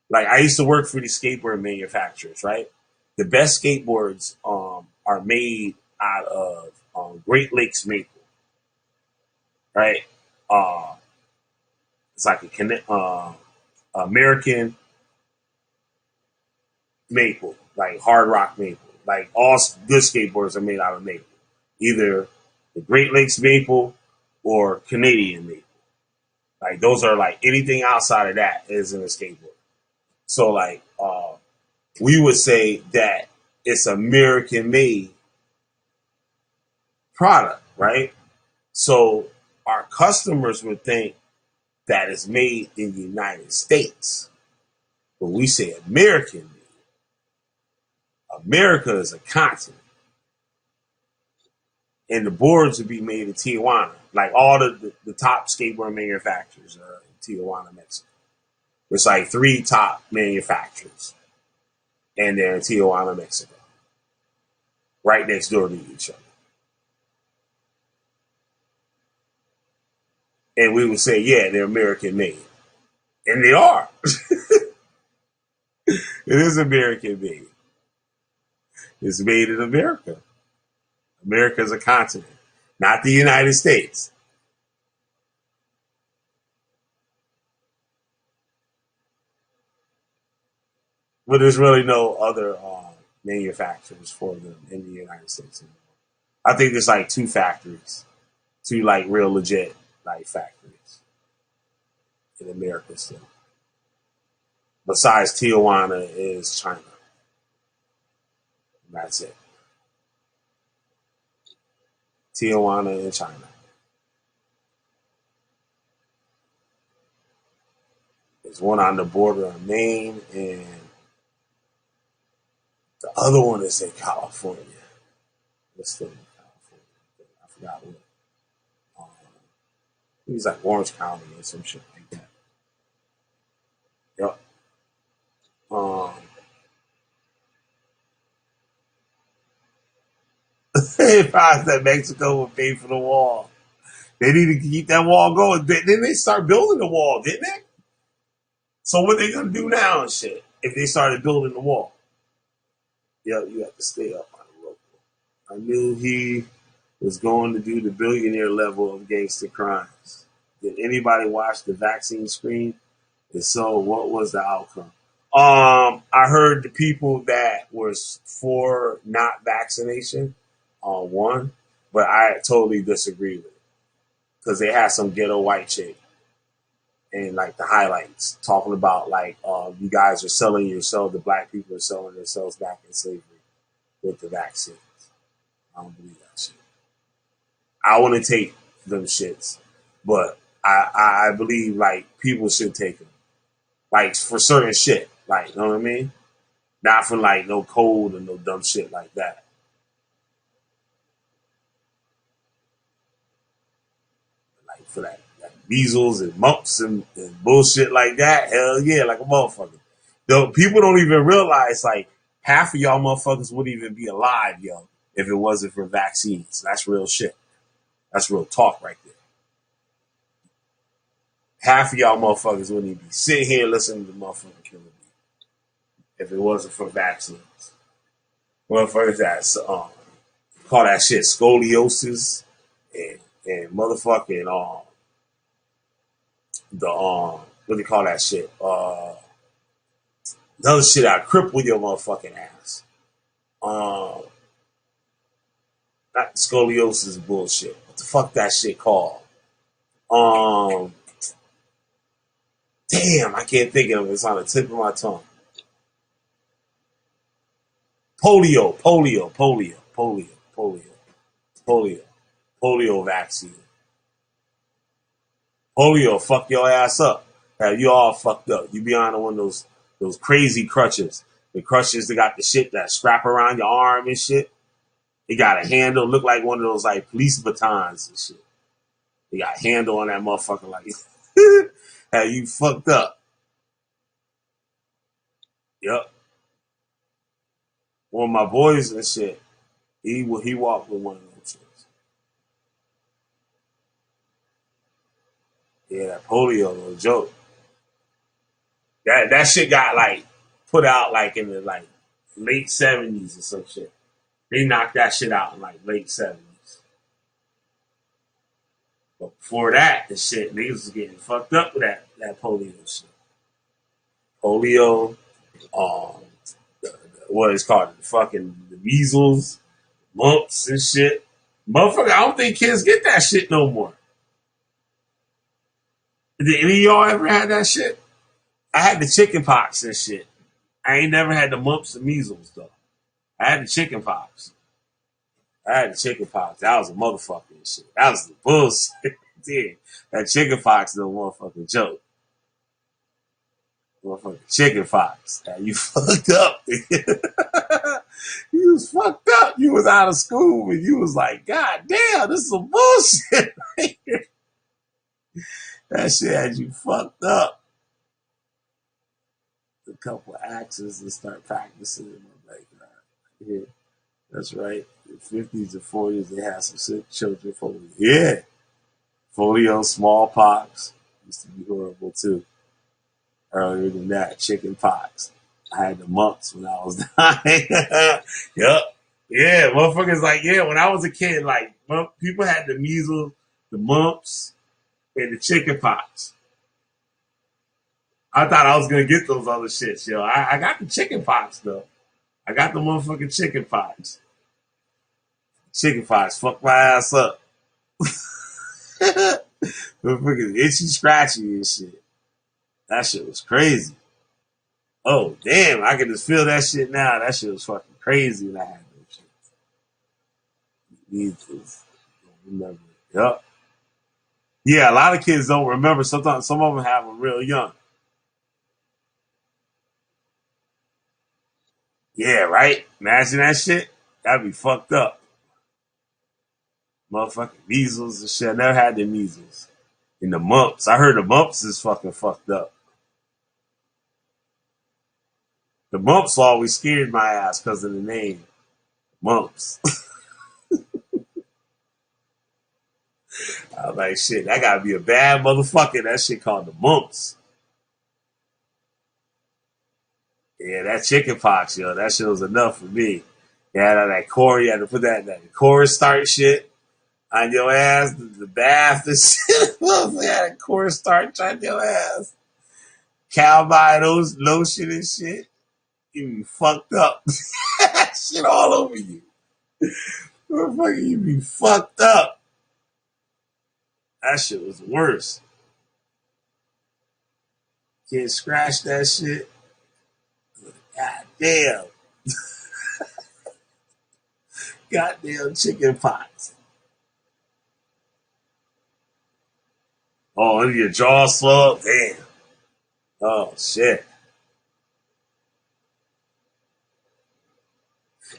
Like, I used to work for these skateboard manufacturers, right? The best skateboards are made out of Great Lakes maple, right? It's like a American maple, like hard rock maple. Like all good skateboards are made out of maple, either the Great Lakes maple or Canadian maple. Like those are like anything outside of that is in a skateboard. So like we would say that it's American made product, right? So our customers would think that it's made in the United States. But we say American made. America is a continent. And the boards would be made in Tijuana. Like all the top skateboard manufacturers are in Tijuana, Mexico. There's like 3 top manufacturers. And they're in Tijuana, Mexico. Right next door to each other. And we would say, yeah, they're American made. And they are. It is American made. It's made in America. America is a continent, not the United States. But there's really no other manufacturers for them in the United States anymore. I think there's like 2 factories, 2 like real legit like factories in America still. Besides Tijuana is China. And that's it. Tijuana and China. There's one on the border of Maine, and the other one is in California. It's still in California. I forgot what. It was like Orange County or some shit like that. Yep. It finds that Mexico would pay for the wall. They need to keep that wall going. Then they start building the wall, didn't they? So what they gonna do now and shit if they started building the wall? Yo, you have to stay up on the rope. I knew he was going to do the billionaire level of gangster crimes. Did anybody watch the vaccine screen? And so, what was the outcome? I heard the people that was for not vaccination won, but I totally disagree with it because they had some ghetto white chick and like the highlights talking about like you guys are selling yourselves, the black people are selling themselves back in slavery with the vaccines. I don't believe that shit. I want to take them shits, but I believe like people should take them, like for certain shit, like you know what I mean. Not for like no cold and no dumb shit like that. Like for that measles and mumps and bullshit like that. Hell yeah, like a motherfucker. Though people don't even realize like half of y'all motherfuckers wouldn't even be alive, yo, if it wasn't for vaccines. That's real shit. That's real talk right there. Half of y'all motherfuckers wouldn't even be sitting here listening to motherfucking Killer Bee if it wasn't for vaccines. Motherfuckers that's call that shit scoliosis and motherfucking what do you call that shit? The other shit I cripple your motherfucking ass. Not scoliosis bullshit. What the fuck that shit called? Damn, I can't think of it. It's on the tip of my tongue. Polio vaccine. Polio fuck your ass up. Have you all fucked up. You be on one of those crazy crutches. The crutches that got the shit that strap around your arm and shit. It got a handle, look like one of those like police batons and shit. It got a handle on that motherfucker like have you fucked up. Yep. One of my boys and shit, he walked with one of those shits. Yeah, that polio was a joke. That shit got like put out like in the like late 70s or some shit. They knocked that shit out in like late 70s. But before that, the shit, niggas was getting fucked up with that polio shit. Polio, what is called the measles, mumps and shit. Motherfucker, I don't think kids get that shit no more. Did any of y'all ever had that shit? I had the chicken pox and shit. I ain't never had the mumps and measles though. I had the chicken pox. That was a motherfucking shit. That was the bullshit. Dude, that chicken pox is a motherfucking joke. Motherfucking chicken pox. Now, you fucked up. You was fucked up. You was out of school and you was like, God damn, this is some bullshit right here. That shit had you fucked up. A couple axes and start practicing. I'm like, yeah, that's right. In the 50s and 40s, they had some sick children. Polio. Yeah. Polio, smallpox. Used to be horrible too. Earlier than that, chicken pox. I had the mumps when I was dying. Yep. Yeah, motherfuckers like, yeah, when I was a kid, like, people had the measles, the mumps, and the chicken pox. I thought I was going to get those other shits, yo. I got the chicken pox, though. I got the motherfucking chicken pox. Chicken pox fucked my ass up. Motherfucking itchy, scratchy and shit. That shit was crazy. Oh, damn. I can just feel that shit now. That shit was fucking crazy when I had those shit. You don't remember it. Yup. Yeah, a lot of kids don't remember. Sometimes some of them have them real young. Yeah, right? Imagine that shit. That'd be fucked up. Motherfucking measles and shit. I never had the measles. And the mumps. I heard the mumps is fucking fucked up. The mumps always scared my ass because of the name. Mumps. I was like, shit, that gotta be a bad motherfucker. That shit called the mumps. Yeah, that chicken pox, yo, that shit was enough for me. Yeah, that core, you had to put that chorus start shit. On your ass, the bath and shit. Motherfucker had a chorus start trying your ass. Cowboy those lotion and shit. You be fucked up. Shit all over you. Motherfucker, you be fucked up. That shit was worse. Can't scratch that shit. God damn. Goddamn chicken pox. Oh, your jaw swell up? Damn. Oh, shit.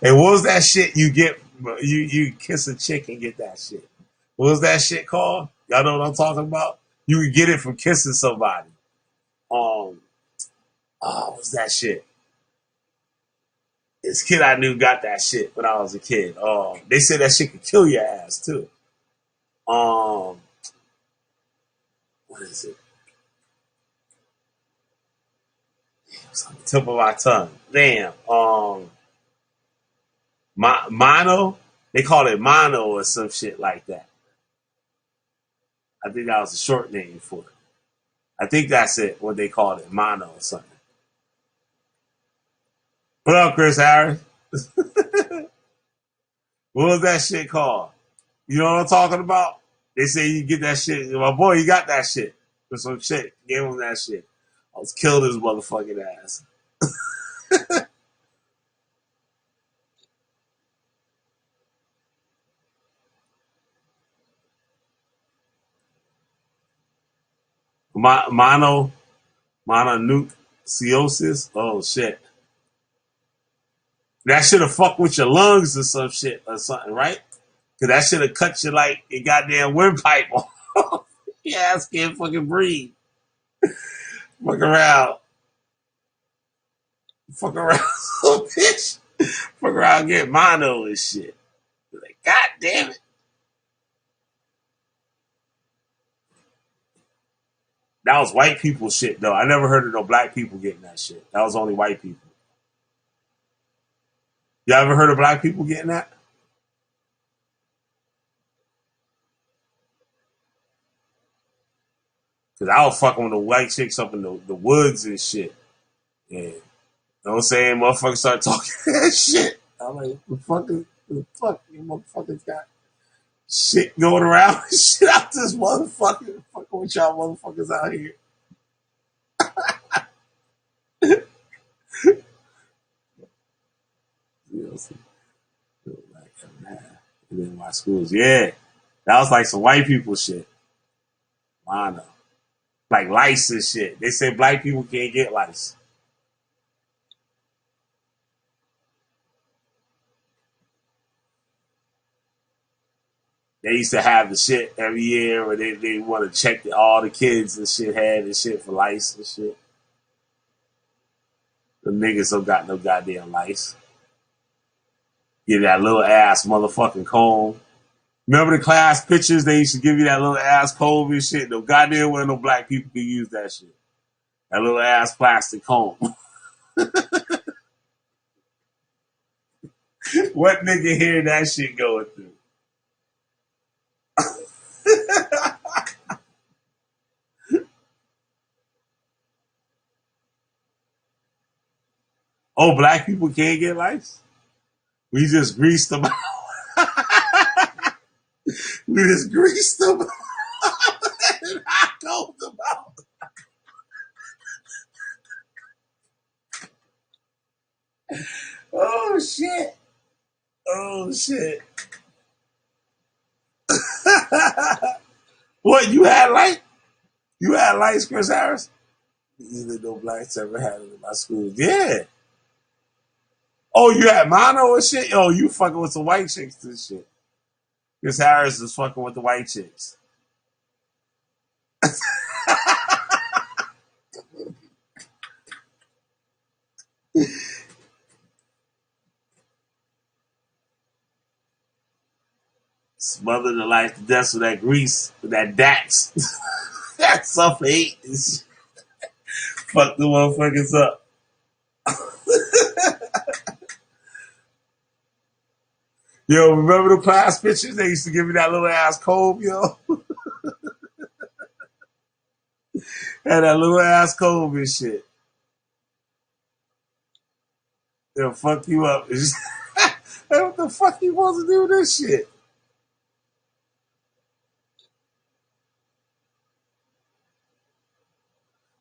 And what was that shit you get? You kiss a chick and get that shit. What was that shit called? Y'all know what I'm talking about? You could get it from kissing somebody. What's that shit? This kid I knew got that shit when I was a kid. They said that shit could kill your ass too. What is it? It's on the tip of my tongue. Damn. Mono? They call it mono or some shit like that. I think that was a short name for it. I think that's it, what they called it, mono or something. What up, Chris Harris? What was that shit called? You know what I'm talking about? They say you get that shit. My boy, you got that shit. For some shit. Gave him that shit. I was killed his motherfucking ass. Mononucleosis? Oh, shit. That should have fucked with your lungs or some shit or something, right? Because that should have cut you like a goddamn windpipe off. Your ass can't fucking breathe. Fuck around. Fuck around, little bitch. Fuck around, get mono and shit. Like, God damn it. That was white people shit, though. I never heard of no black people getting that shit. That was only white people. Y'all ever heard of black people getting that? Because I was fucking with the white chicks up in the woods and shit. Yeah. You know what I'm saying? Motherfuckers start talking that shit. I'm like, what the fuck? You motherfuckers got shit going around and shit out this motherfucker. Fucking with y'all motherfuckers out here. You know, and then my schools, yeah. That was like some white people shit. I know. Like lice and shit. They say black people can't get lice. They used to have the shit every year where they want to check all the kids and shit had and shit for lice and shit. The niggas don't got no goddamn lice. Get that little ass motherfucking comb. Remember the class pictures? They used to give you that little ass comb and shit. No goddamn way no black people can use that shit. That little ass plastic comb. What nigga hearing that shit going through? Oh, black people can't get lice? We just greased them out. We just greased them out. And I told them out. Oh, shit. Oh, shit. What, you had lice? You had lice, Chris Harris? Either no blacks ever had it in my school. Yeah. Oh, you had mono or shit? Oh, you fucking with some white chicks and shit. Chris Harris is fucking with the white chicks. Smothered the life to death with that grease, with that Dax. That sulfur 8. Fuck the motherfuckers up. Yo, remember the class pictures? They used to give me that little ass comb, yo. Had that little ass comb and shit. They'll fuck you up. It's just, hey, what the fuck you supposed to do with this shit?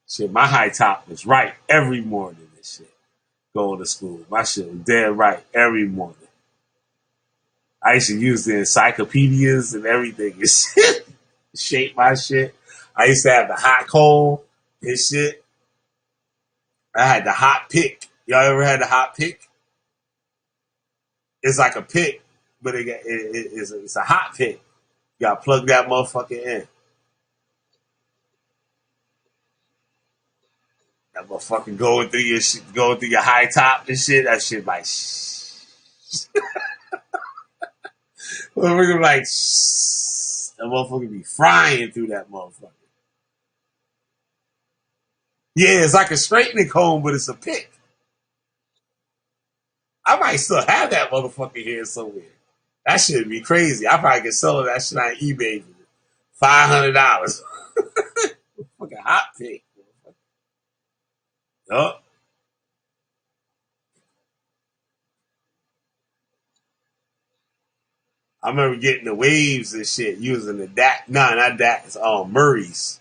Shit, my high top was right every morning and shit. Going to school. My shit was dead right every morning. I used to use the encyclopedias and everything and shit. Shape my shit. I used to have the hot comb and shit. I had the hot pick. Y'all ever had the hot pick? It's like a pick, but it's a hot pick. You gotta plug that motherfucker in. That motherfucker going through your shit, going through your high top and shit. That shit like motherfucker like that motherfucker be frying through that motherfucker. Yeah, it's like a straightening comb, but it's a pick. I might still have that motherfucker here somewhere. That shit be crazy. I probably could sell that shit on eBay for $500. Fucking hot pick. Yup. I remember getting the waves and shit using the DAC. No, not DAC. It's Murray's.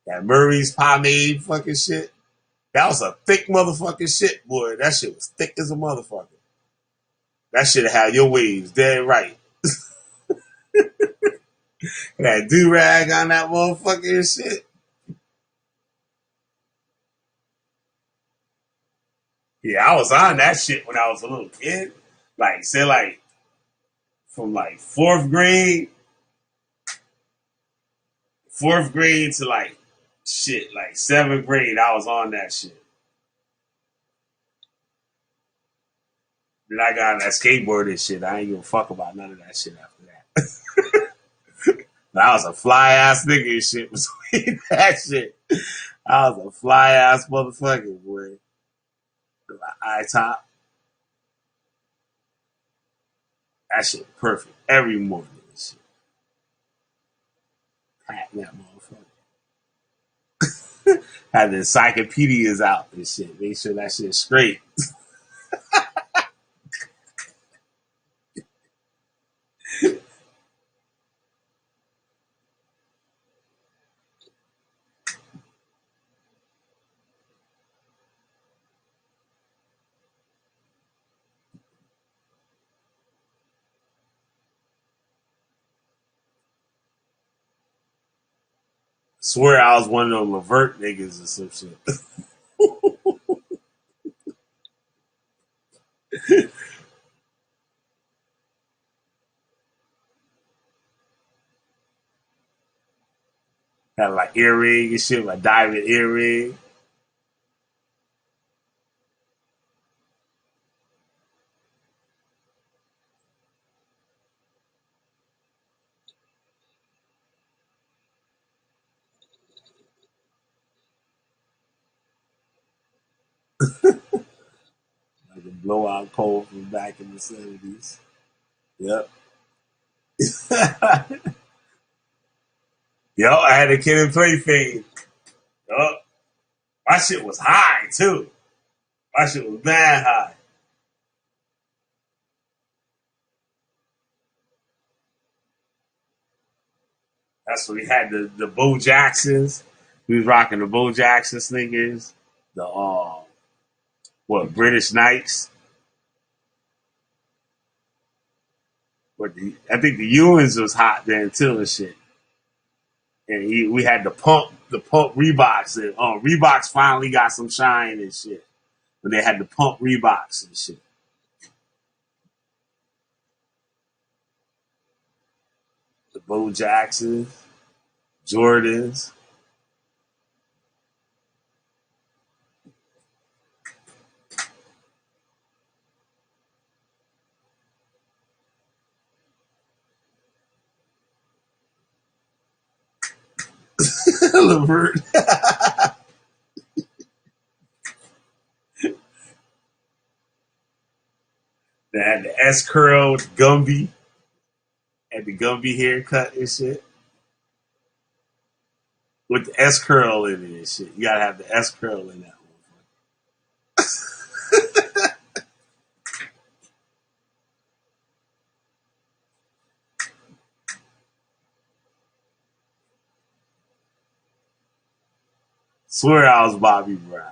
That Murray's pomade fucking shit. That was a thick motherfucking shit, boy. That shit was thick as a motherfucker. That shit had your waves dead right. That do-rag on that motherfucking shit. Yeah, I was on that shit when I was a little kid. Like, say like, from like fourth grade to like, shit, like 7th grade, I was on that shit. Then I got on that skateboard and shit. I ain't give a fuck about none of that shit after that. But I was a fly ass nigga and shit between that shit. I was a fly ass motherfucker, boy. High top. That shit perfect every morning and shit. Pack that motherfucker. Had the encyclopedias out and shit. Make sure that shit's straight. Swear I was one of those Levert niggas or some shit. Had like earring and shit, like diamond earring. Like a blowout cold from back in the 70s. Yep. Yo, I had a Kid and Play fade. Yup. My shit was high too. My shit was mad high. That's when we had the Bo Jacksons. We was rocking the Bo Jackson sneakers. The British Knights. I think the Ewans was hot then too and shit. And we had the pump Reeboks. And Reeboks finally got some shine and shit when they had the pump Reeboks and shit. The Bo Jacksons, Jordans. Levert. They had the S curl with Gumby. Had the Gumby haircut and shit. With the S curl in it and shit. You gotta have the S curl in that one. Swear I was Bobby Brown.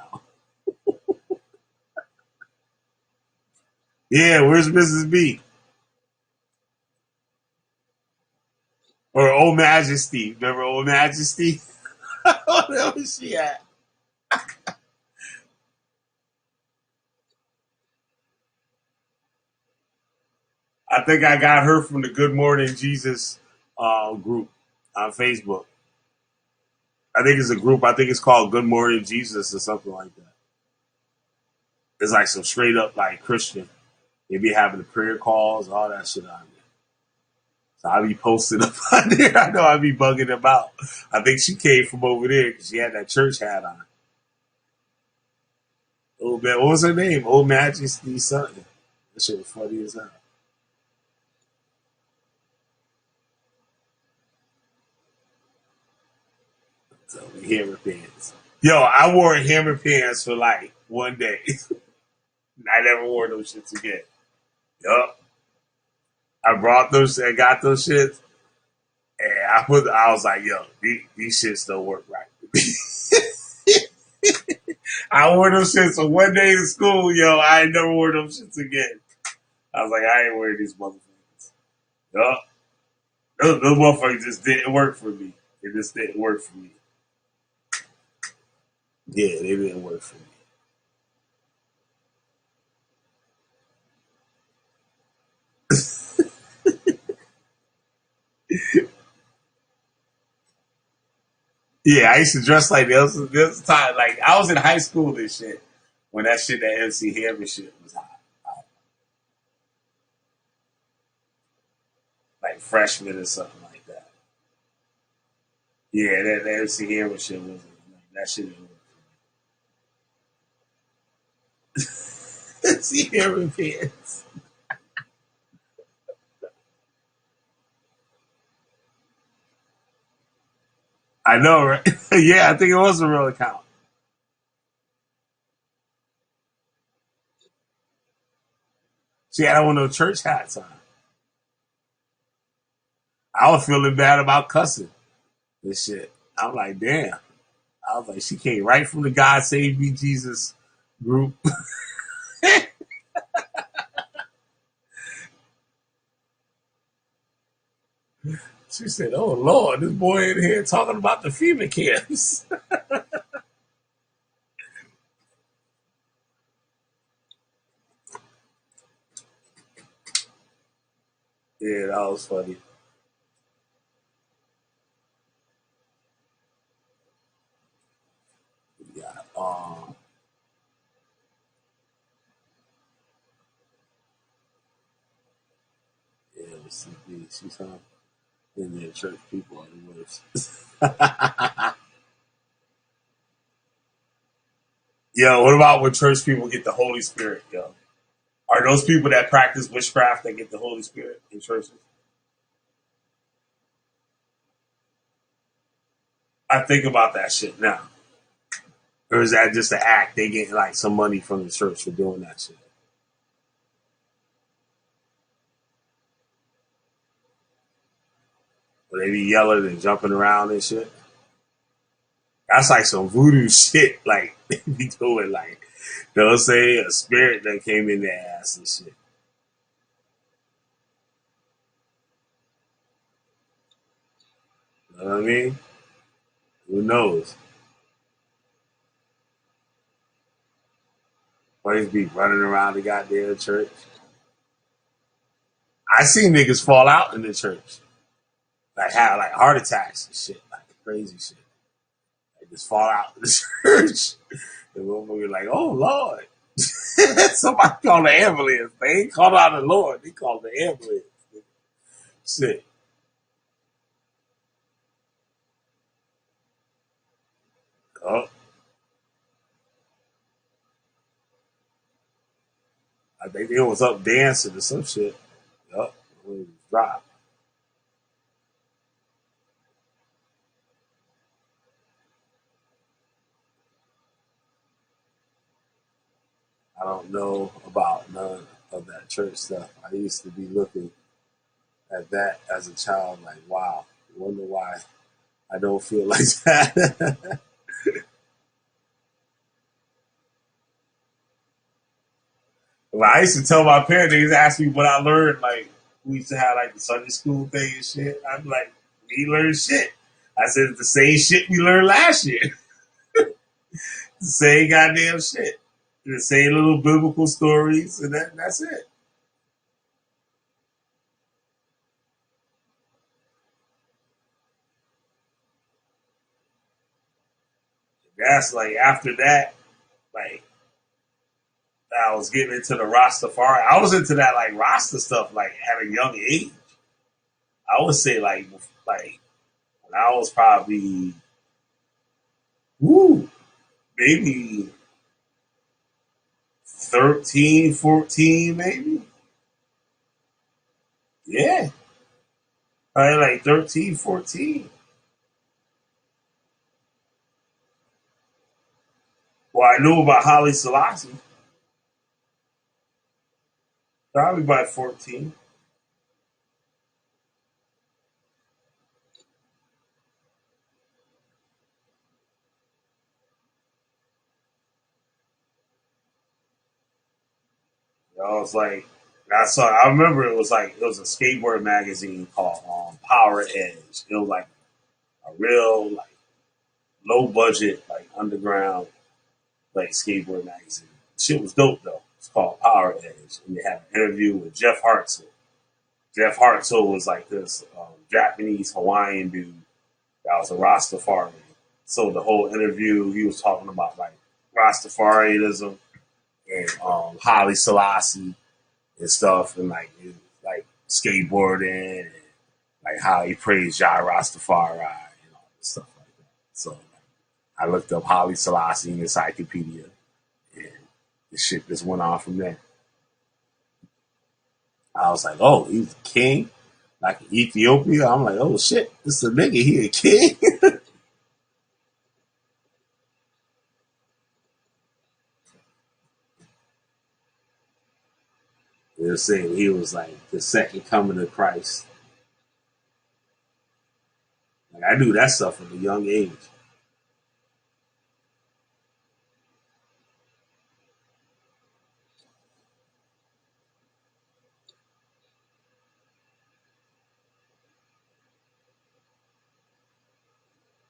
Yeah, where's Mrs. B? Or Old Majesty. Remember Old Majesty? Where was she at? I think I got her from the Good Morning Jesus group on Facebook. I think it's a group. I think it's called Good Morning Jesus or something like that. It's like some straight up like Christian. They be having the prayer calls, all that shit on there. So I be posting up on there. I know I be bugging them out. I think she came from over there because she had that church hat on. Old man, what was her name? Old Majesty something. That shit was funny as hell. So hammer pants. Yo, I wore hammer pants for like one day. I never wore those shits again. Yup. I brought those, I got those shits, and I was like, yo, these shits don't work right. I wore those shits for one day to school, yo. I ain't never wore those shits again. I was like, I ain't wearing these motherfuckers. Yup. Those motherfuckers just didn't work for me. They just didn't work for me. Yeah, they didn't work for me. Yeah, I used to dress like this time. Like I was in high school and shit when that MC Hammer shit was hot. Like freshman or something like that. Yeah, that MC Hammer shit was like, that shit didn't work. MC Hammer pants. I know, right? Yeah, I think it was a real account. She had one of those church hats on. I was feeling bad about cussing this shit. I'm like, damn. I was like, she came right from the God Save Me Jesus group. She said, "Oh Lord, this boy in here talking about the FEMA camps." Yeah, that was funny. Yeah, yeah, it was CB. She's in there. Church people are the worst. Yo, what about when church people get the Holy Spirit? Yo, are those people that practice witchcraft that get the Holy Spirit in churches? I think about that shit now. Or is that just an act? They get like some money from the church for doing that shit. Or they be yelling and jumping around and shit. That's like some voodoo shit. Like they be doing like they'll say a spirit that came in their ass and shit. You know what I mean? Who knows? Boys be running around the goddamn church. I seen niggas fall out in the church. Like have like heart attacks and shit. Like crazy shit. Like just fall out in the church. The motherfucker like, oh Lord. Somebody called the ambulance. They ain't called out the Lord. They called the ambulance. Shit. Oh, I think they was up dancing or some shit. Yup, when it was dropped. I don't know about none of that church stuff. I used to be looking at that as a child, like, wow, wonder why I don't feel like that. Well, I used to tell my parents, they used to ask me what I learned. Like, we used to have like the Sunday school thing and shit. I'm like, we learned shit. I said, it's the same shit we learned last year. The same goddamn shit. The same little biblical stories, and that's it. That's like, after that, like, I was getting into the Rastafari. I was into that, like, Rasta stuff, like, at a young age. I would say, like when I was probably, woo, maybe 13, 14, maybe. Yeah. Probably like 13, 14. Well, I knew about Holly Selassie. Probably by 14. I was like, I remember it was like, it was a skateboard magazine called Power Edge. It was like a real, like, low budget, like, underground, like, skateboard magazine. Shit was dope, though. It's called Power Edge. And they had an interview with Jeff Hartzell. Jeff Hartzell was like this Japanese Hawaiian dude that was a Rastafarian. So the whole interview, he was talking about like Rastafarianism and Haile Selassie and stuff, and like skateboarding and like how he praised Jah Rastafari and all this stuff like that. So like, I looked up Haile Selassie in the encyclopedia, and the shit just went on from there. I was like, oh, he's a king, like in Ethiopia. I'm like, oh shit, this is a nigga, he a king. They were saying he was like the second coming of Christ. Like I knew that stuff from a young age.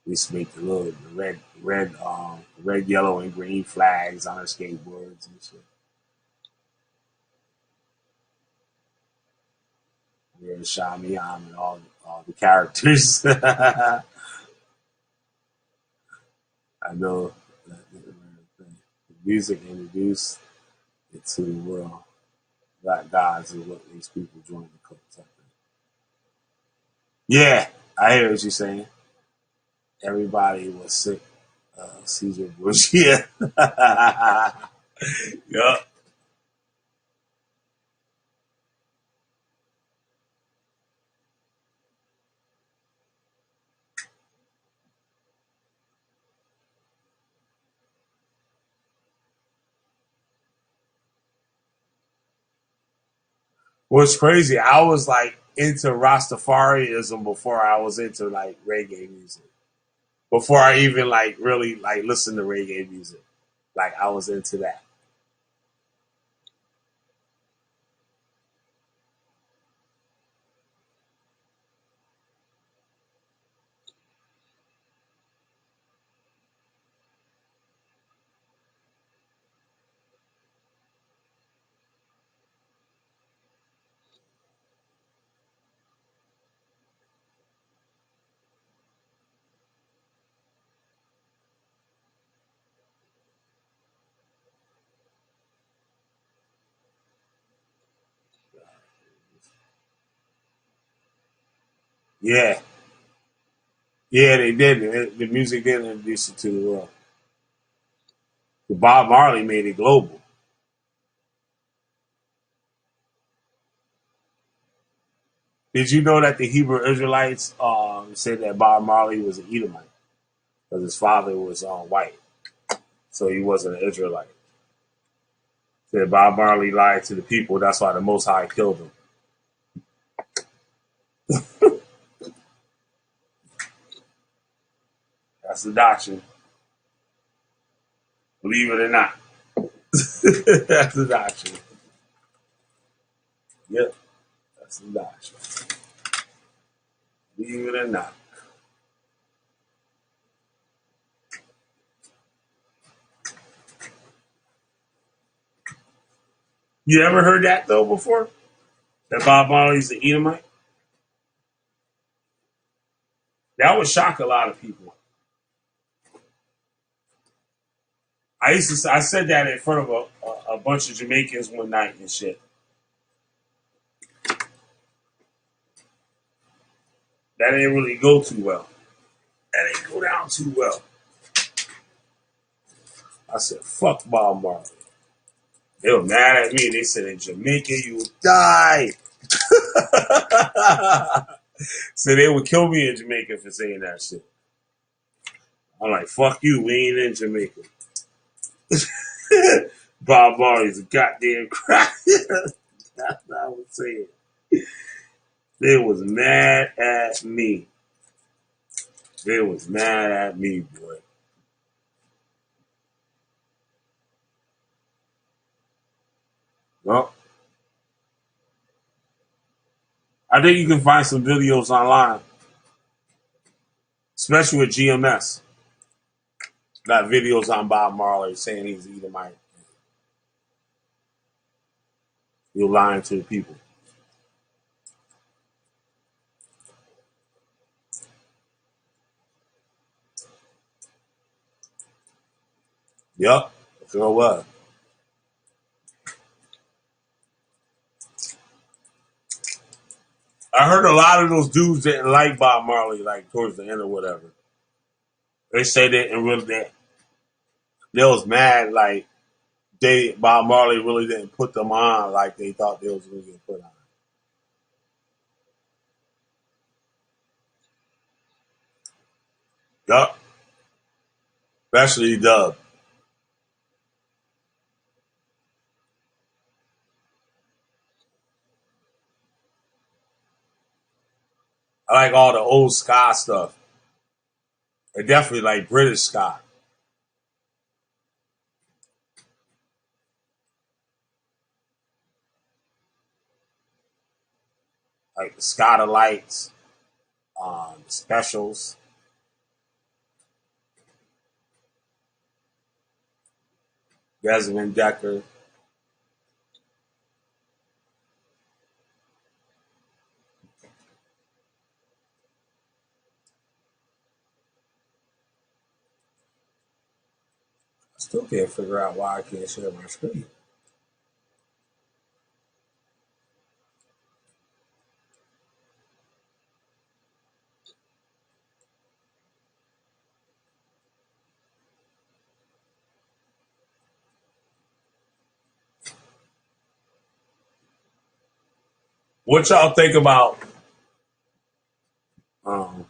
We used to make the red, yellow, and green flags on our skateboards and shit. We were Shamiam and all the characters. I know that the music introduced it to the world. Black gods is what makes people join the cult. I think. Yeah, I hear what you're saying. Everybody was sick. Caesar Bush. Yeah. Yup. What's crazy, I was like into Rastafarianism before I was into like reggae music. Before I even like really like listened to reggae music. Like I was into that. Yeah. Yeah, they did. The music did introduce it to the world. Bob Marley made it global. Did you know that the Hebrew Israelites said that Bob Marley was an Edomite because his father was white, so he wasn't an Israelite. Said Bob Marley lied to the people. That's why the Most High killed him. That's the doctrine. Believe it or not. That's the doctrine. Yep. That's the doctrine. Believe it or not. You ever heard that though before? That Bob Marley's an Edomite? That would shock a lot of people. I said that in front of a bunch of Jamaicans one night and shit. That didn't really go too well. That didn't go down too well. I said, fuck Bob Marley. They were mad at me. They said, in Jamaica, you would die. So they would kill me in Jamaica for saying that shit. I'm like, fuck you. We ain't in Jamaica. Bob Marley's a goddamn crack. That's what I was saying. They was mad at me. They was mad at me, boy. Well, I think you can find some videos online, especially with GMS. Got videos on Bob Marley saying he's Edomite. You're lying to the people. Yup, sure was. I heard a lot of those dudes didn't like Bob Marley, like towards the end or whatever. They say that and really they was mad, like Bob Marley really didn't put them on like they thought they was going to get put on. Yup, especially Dub. I like all the old ska stuff. I definitely like British ska. Like the Scotta Lights, the Specials, Desmond Decker. I still can't figure out why I can't share my screen. What y'all think about um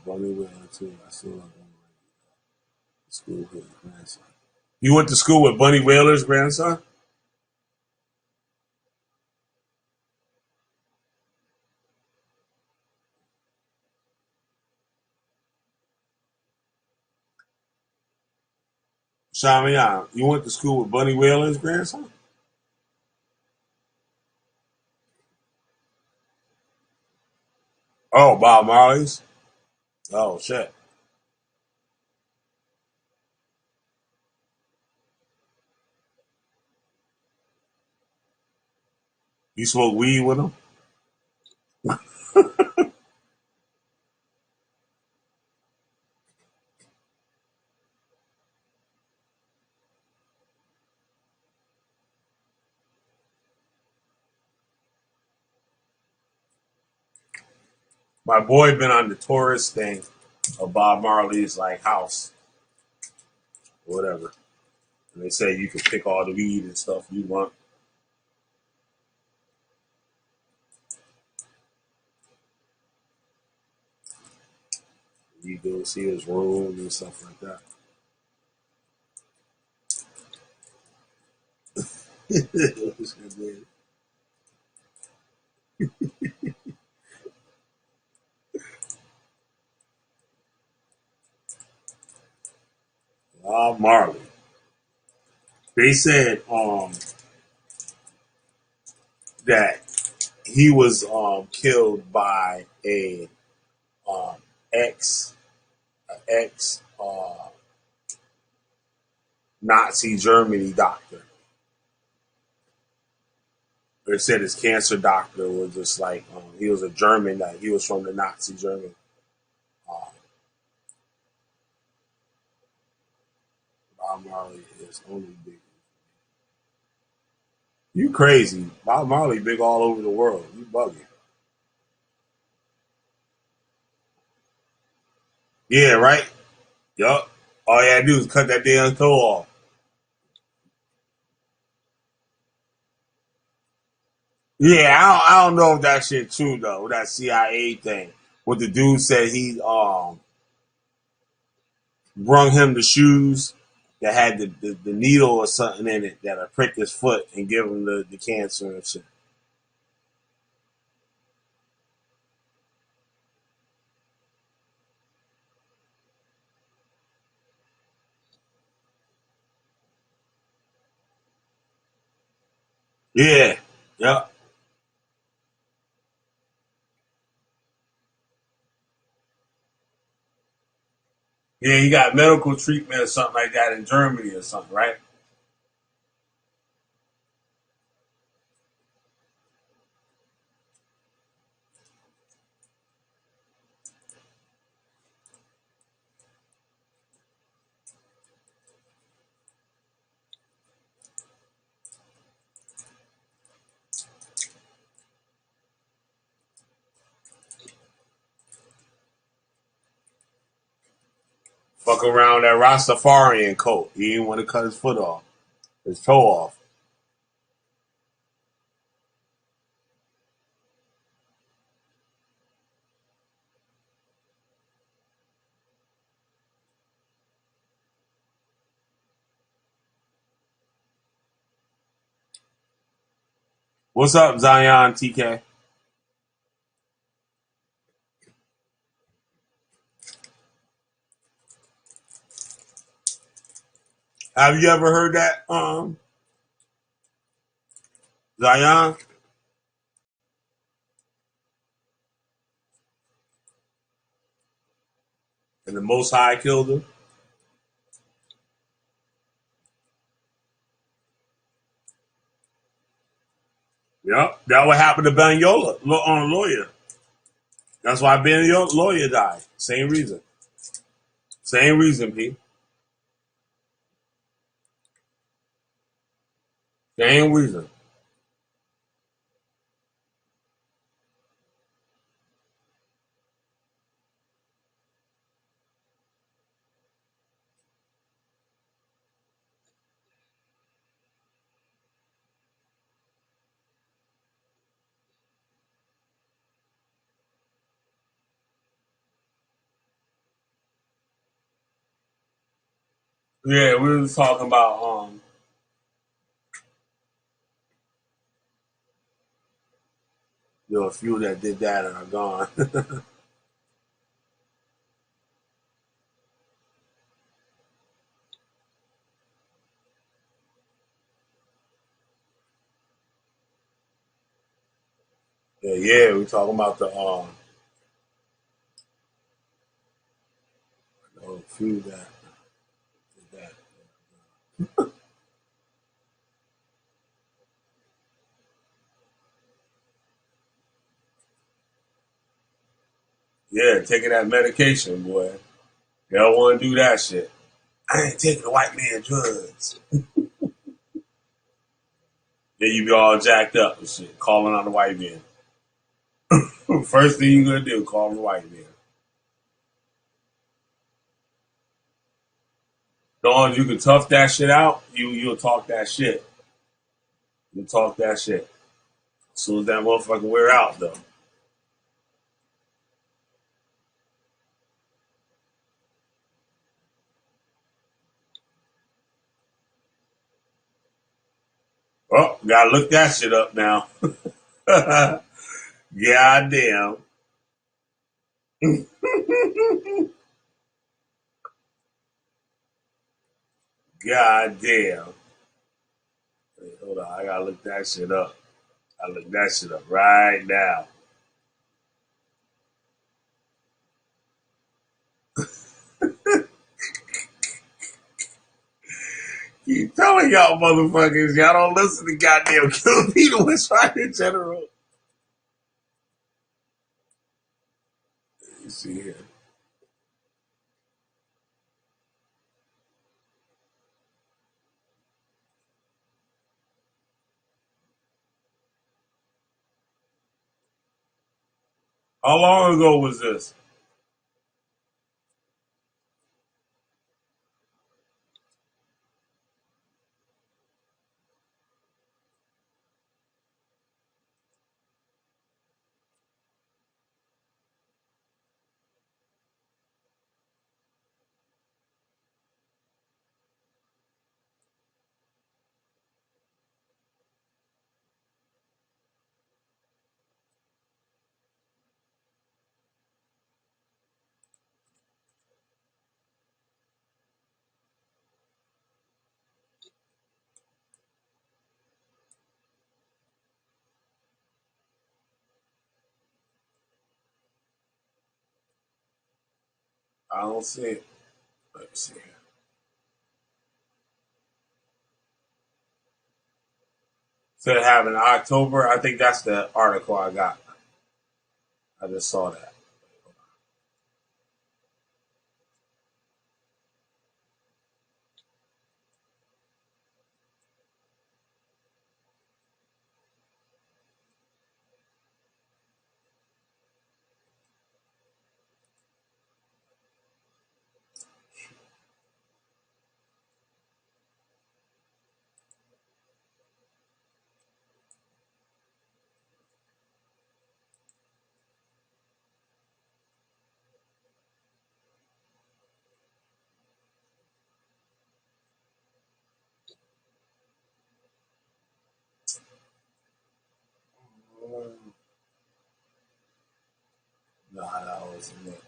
Bunny went into I still love school with his grandson. You went to school with Bunny Wailer's grandson? Shamiyan, you went to school with Bunny Wailer's grandson? Oh, Bob Marley's? Oh shit. You smoke weed with him? My boy been on the tourist thing of Bob Marley's like house, whatever. And they say you can pick all the weed and stuff you want. You go see his room and stuff like that. Marley. They said that he was killed by a um, ex ex Nazi Germany doctor. They said his cancer doctor was just like he was a German, like he was from the Nazi Germany. Um, Bob Marley is only big. You crazy? Bob Marley big all over the world. You bugging? Yeah, right. Yup. All you had to do is cut that damn toe off. Yeah, I don't know if that shit true though. That CIA thing. What the dude said he brung him the shoes that had the needle or something in it that'll prick his foot and give him the cancer and shit. Yeah. Yep. Yeah, he got medical treatment or something like that in Germany or something, right? Fuck around that Rastafarian coat. He didn't want to cut his foot off, his toe off. What's up, Zion TK? Have you ever heard that, Zion? And the Most High killed him? Yep. That what happened to Ben Yola, lawyer. That's why Ben Yola lawyer died. Same reason. Same reason, P. Same reason. Yeah, we was talking about there were a few that did that and are gone. yeah, we talking about a few that did that. Yeah, taking that medication, boy. They don't want to do that shit. I ain't taking the white man drugs. Then you be all jacked up and shit, calling on the white man. First thing you gonna do, call the white man. As long as you can tough that shit out, you'll talk that shit. You'll talk that shit. As soon as that motherfucker wear out, though. Oh, gotta look that shit up now. Goddamn. Goddamn. Wait, hold on, I gotta look that shit up. I look that shit up right now. Keep telling y'all motherfuckers, y'all don't listen to goddamn Filipino West Rider General. Let me see here. How long ago was this? I don't see it. Let me see here. Said it happened in October. I think that's the article I got. I just saw that. Nah, that wasn't it.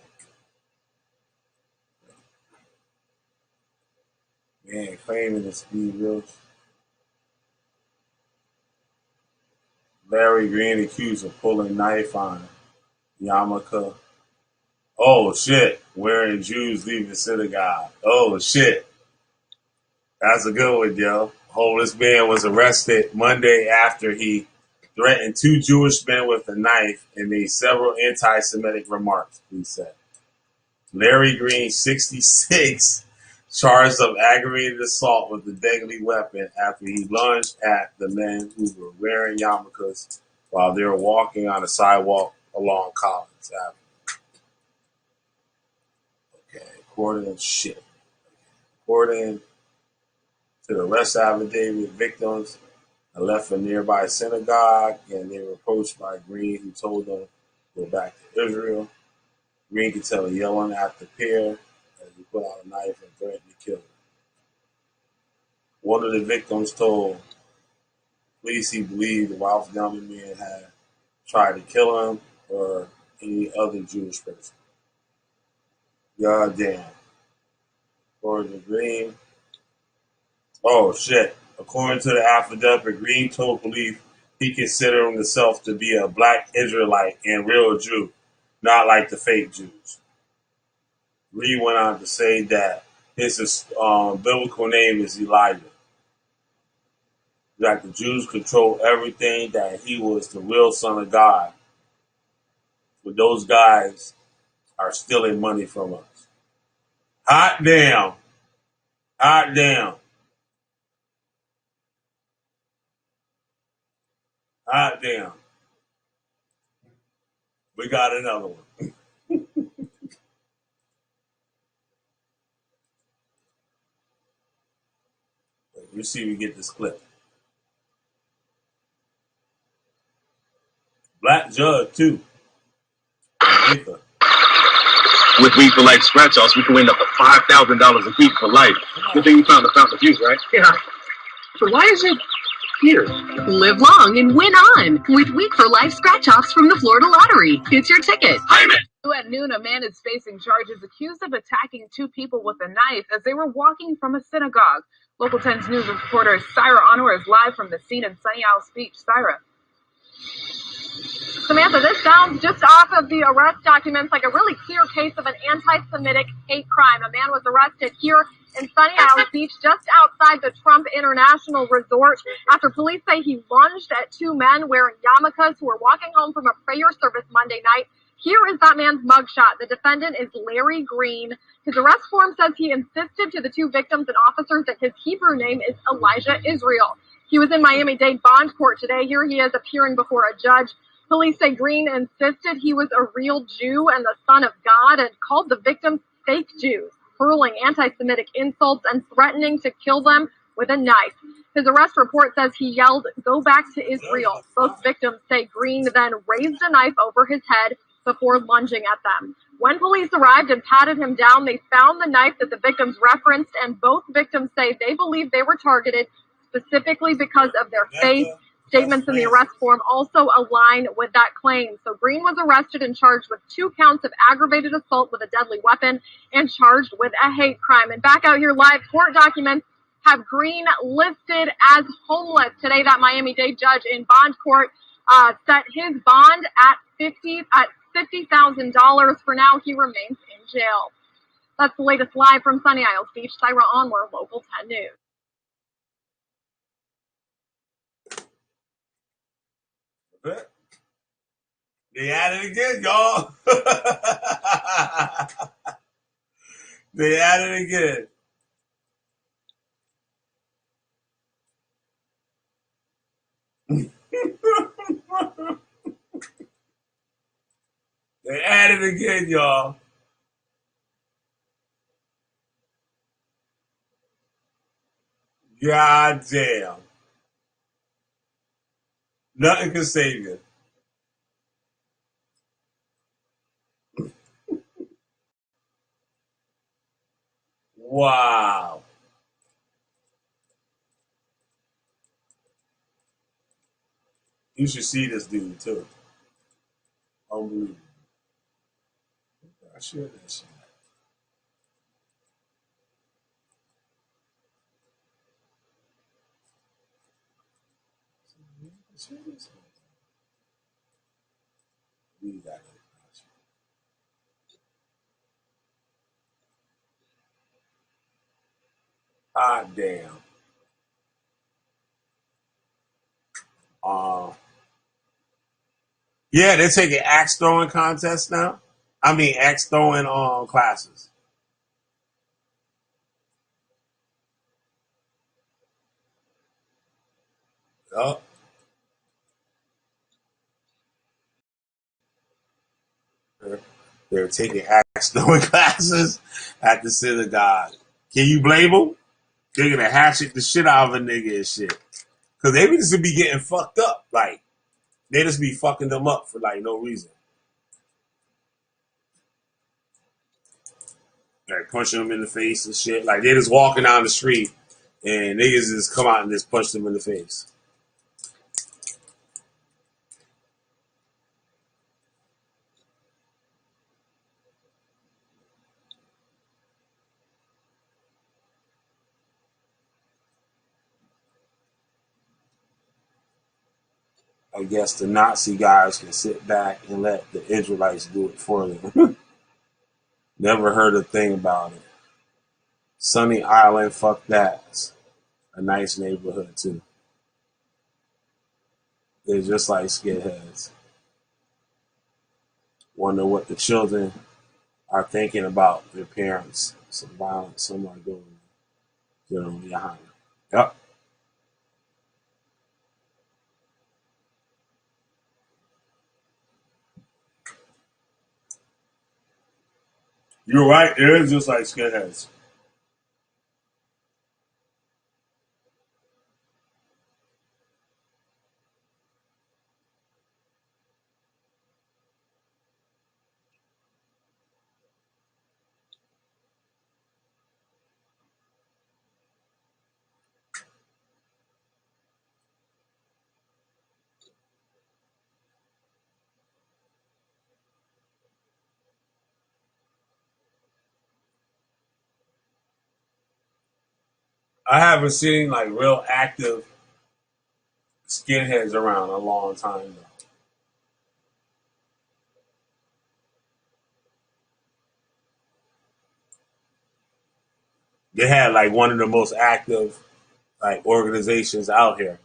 Man, claiming to speed real. Larry Green accused of pulling knife on Yamaka. Oh shit. Wearing Jews leaving synagogue. Oh shit. That's a good one, yo. Homeless man was arrested Monday after he threatened two Jewish men with a knife and made several anti-Semitic remarks, police said. Larry Green, 66, charged of aggravated assault with a deadly weapon after he lunged at the men who were wearing yarmulkes while they were walking on a sidewalk along Collins Avenue. Okay, according to the arrest affidavit, victims left a nearby synagogue and they were approached by Green, who told them to go back to Israel. Green could tell yelling at the pair as he put out a knife and threatened to kill them. One of the victims told police he believed the Ralph Young man had tried to kill him or any other Jewish person. God damn. According to Green. Oh shit. According to the affidavit, Green told police he considered himself to be a black Israelite and real Jew, not like the fake Jews. Green went on to say that his biblical name is Elijah, that the Jews control everything, that he was the real son of God. But those guys are stealing money from us. Hot damn. Hot damn. Hot damn. We got another one. Let's see if we get this clip. Black judge, too. With weed for life scratch offs, we can end up with $5,000 a week for life. Good thing you found the fountain of youth, right? Yeah. So why is it years. Live long and win on with Week for Life scratch-offs from the Florida Lottery. It's your ticket. At noon, a man is facing charges accused of attacking two people with a knife as they were walking from a synagogue. Local 10's news reporter Syra Anwar is live from the scene in Sunny Isles Beach. Syra. Samantha, this sounds just off of the arrest documents like a really clear case of an anti-Semitic hate crime. A man was arrested here in Sunny Isles Beach just outside the Trump International Resort after police say he lunged at two men wearing yarmulkes who were walking home from a prayer service Monday night. Here is that man's mugshot. The defendant is Larry Green. His arrest form says he insisted to the two victims and officers that his Hebrew name is Elijah Israel. He was in Miami-Dade bond court today. Here he is appearing before a judge. Police say Green insisted he was a real Jew and the son of God and called the victims fake Jews, hurling anti-Semitic insults and threatening to kill them with a knife. His arrest report says he yelled, "Go back to Israel." Both victims say Green then raised a knife over his head before lunging at them. When police arrived and patted him down, they found the knife that the victims referenced, and both victims say they believe they were targeted specifically because of their faith. Statements in the arrest form also align with that claim. So Green was arrested and charged with 2 counts of aggravated assault with a deadly weapon and charged with a hate crime. And back out here live, court documents have Green listed as homeless. Today, that Miami-Dade judge in bond court set his bond at $50,000. For now, he remains in jail. That's the latest live from Sunny Isles Beach. Syra Onwar, Local 10 News. They at it again, y'all. They at it again. They at it again, y'all. God damn. Nothing can save you. Wow. You should see this dude too. Unbelievable. I share that shit. Ah, damn. Yeah, they're taking axe throwing contests now. I mean, axe throwing classes. Oh, they're taking axe throwing classes at the synagogue. Can you blame them? They're gonna hatchet the shit out of a nigga and shit. Cause they just be getting fucked up. Like, they just be fucking them up for like no reason. Like punching them in the face and shit. Like they just walking down the street and niggas just come out and just punch them in the face. I guess the Nazi guys can sit back and let the Israelites do it for them. Never heard a thing about it. Sunny Island, fuck that. It's a nice neighborhood too. They're just like skinheads. Wonder what the children are thinking about their parents. Some violence, some are doing. You know, behind. Yep. You're right. It is just like skinheads. I haven't seen like real active skinheads around a long time though. They had like one of the most active like organizations out here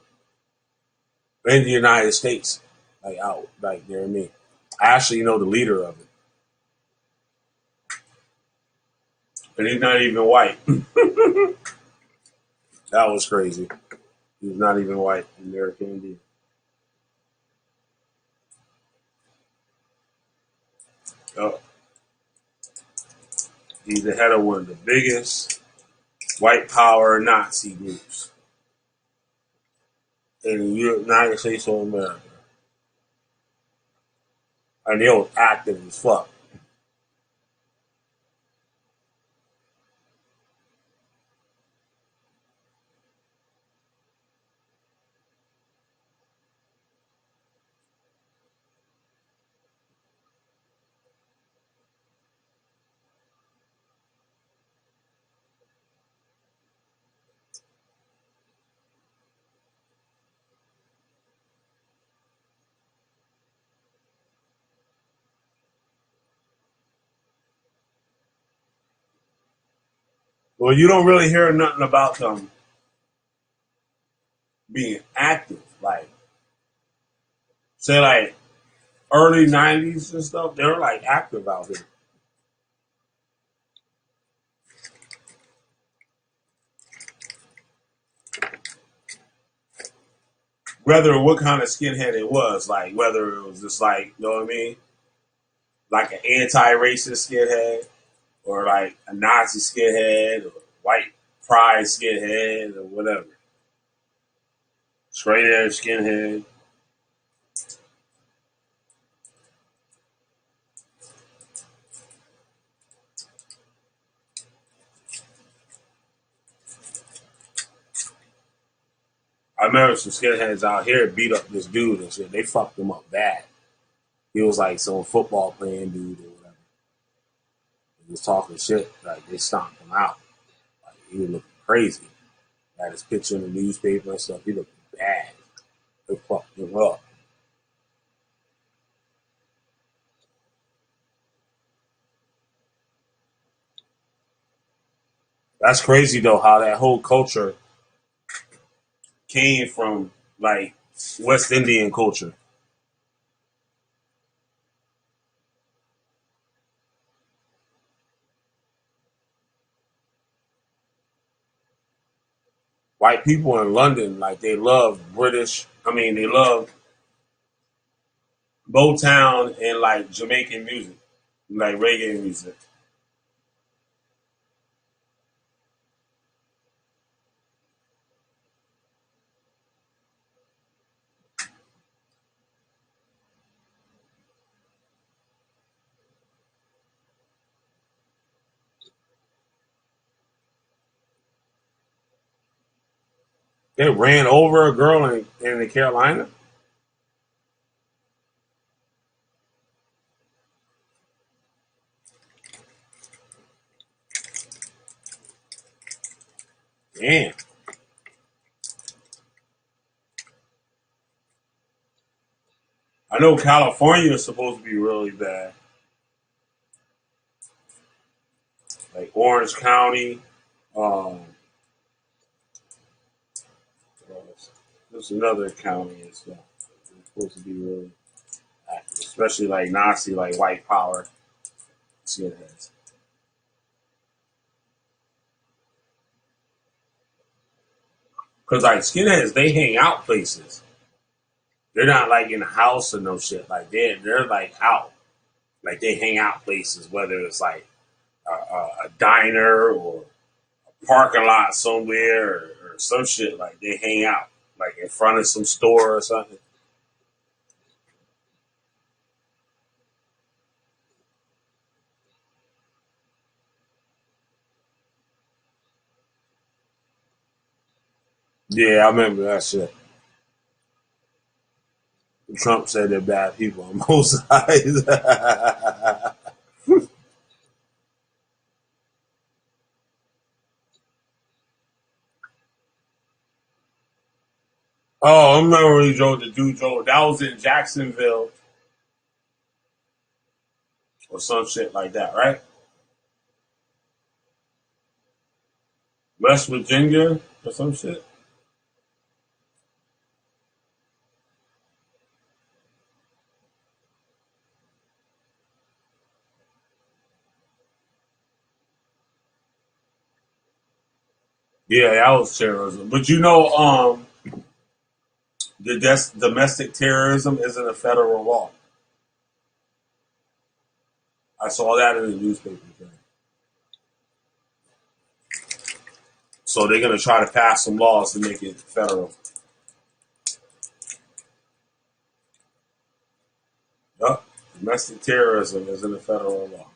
in the United States, like out like near me. I actually know the leader of it, and he's not even white. That was crazy. He's not even white, American Indian. Oh, he's the head of one of the biggest white power Nazi groups in the United States of America. And they was active as fuck. Well, you don't really hear nothing about them being active. Like, say, like, early 90s and stuff, they were, like, active out here. Whether what kind of skinhead it was, like, whether it was just, like, you know what I mean? Like an anti-racist skinhead, or, like, a Nazi skinhead, or white pride skinhead, or whatever. Straight edge skinhead. I remember some skinheads out here beat up this dude and shit. They fucked him up bad. He was like some football playing dude or whatever. He was talking shit. Like they stomped him out. Like he was looking crazy. Had his picture in the newspaper and stuff. He looked bad. They fucked him up. That's crazy though, how that whole culture came from like West Indian culture. White people in London, like they love British. I mean, they love Motown and like Jamaican music, like reggae music. They ran over a girl in the Carolina. Damn. I know California is supposed to be really bad. Like Orange County. Um, there's another county and stuff. It's supposed to be really active, especially like Nazi, like white power skinheads. Because like skinheads, they hang out places. They're not like in a house or no shit. Like they're like out. Like they hang out places, whether it's like a diner or a parking lot somewhere or some shit. Like they hang out, like in front of some store or something. Yeah, I remember that shit. Trump said they're bad people on both sides. Oh, I remember when he drove the dude drove. That was in Jacksonville or some shit like that, right? West Virginia or some shit. Yeah, that was terrorism. But you know, domestic terrorism isn't a federal law. I saw that in the newspaper thing. So they're gonna try to pass some laws to make it federal. Yup. Domestic terrorism isn't a federal law.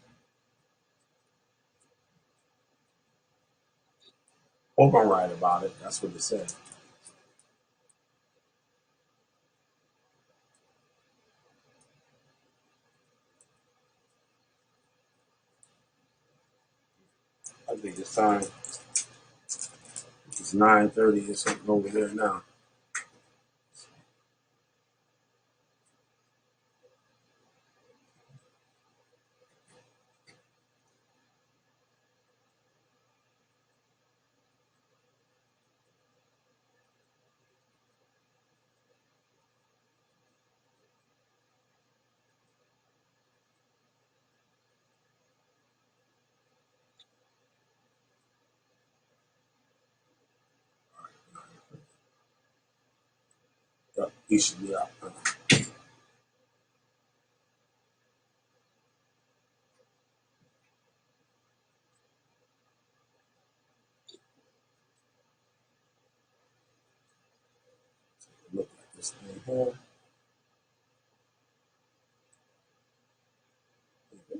Hope I'm right about it. That's what it said. I think it's time. It's 9:30 or something over there now. Yup, he should be out. Look at this thing here.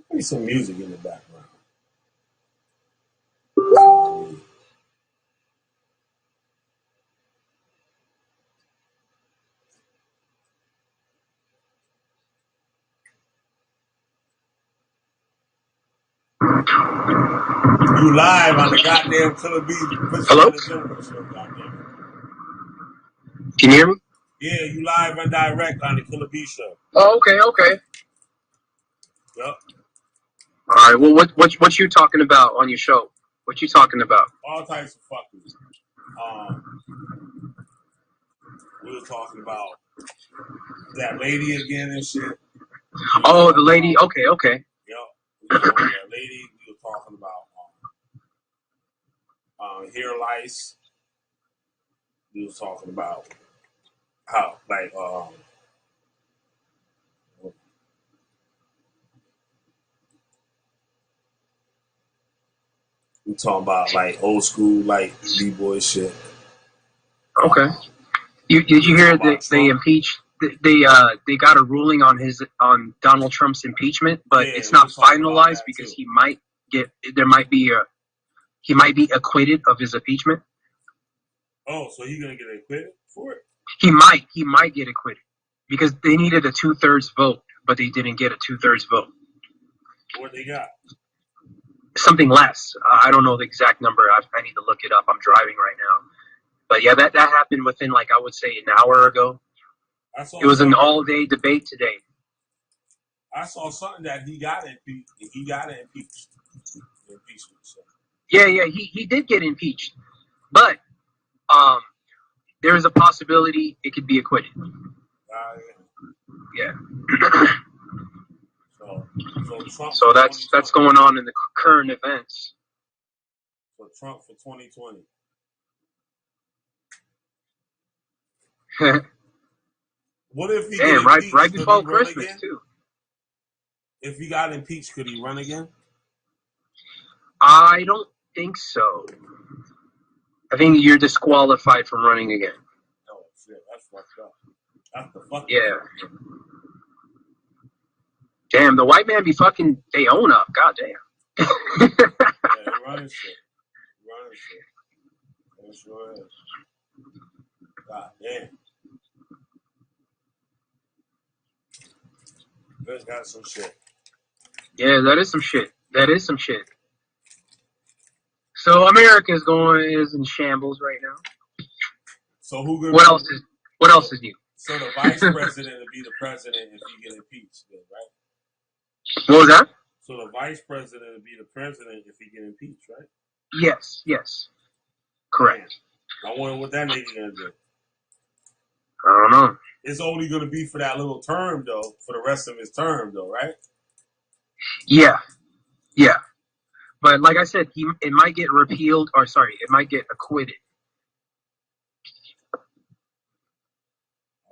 Play some music in the background. You live on the goddamn Killer Bee. Hello? Show, goddamn. Can you hear me? Yeah, you live and direct on the Killer Bee show. Oh, okay. Yup. All right. Well, what you talking about on your show? What you talking about? All types of fuckers. We were talking about that lady again and shit. Oh, the lady. Okay. Yup. That lady. We were talking about hair lice. We were talking about how, like, we talking about like old school, like B-boy shit. Okay. Did you hear that they impeached? They got a ruling on Donald Trump's impeachment, but Yeah, it's not we talking about finalized that, because too. he might be acquitted of his impeachment. Oh, so he gonna get acquitted for it? He might get acquitted because they needed a 2/3 vote, but they didn't get a 2/3 vote. What they got? Something less. I don't know the exact number. I need to look it up. I'm driving right now. But yeah, that happened within, like, I would say an hour ago. It was an all-day debate today. I saw something that he got impeached. He got impeached. Impeachment. So. Yeah, he did get impeached, but there is a possibility it could be acquitted. Yeah. So that's going on in the current events. So Trump for 2020. What if he Damn, right before Christmas again? too. If he got impeached, could he run again? I don't think so. I think you're disqualified from running again. Oh shit, that's fucked up. That's the fuck. Yeah. Damn, the white man be fucking they own up. God damn. Yeah, he running shit. It sure is. God damn. That's got some shit. Yeah, that is some shit. So America is in shambles right now. So who gonna? What else is new? So the vice president would be the president if he get impeached, then, right? What was that? So the vice president would be the president if he get impeached, right? Yes. Correct. I wonder what that nigga gonna do. I don't know. It's only gonna be for that little term, though. For the rest of his term, though, right? Yeah. But like I said, it might get repealed, it might get acquitted.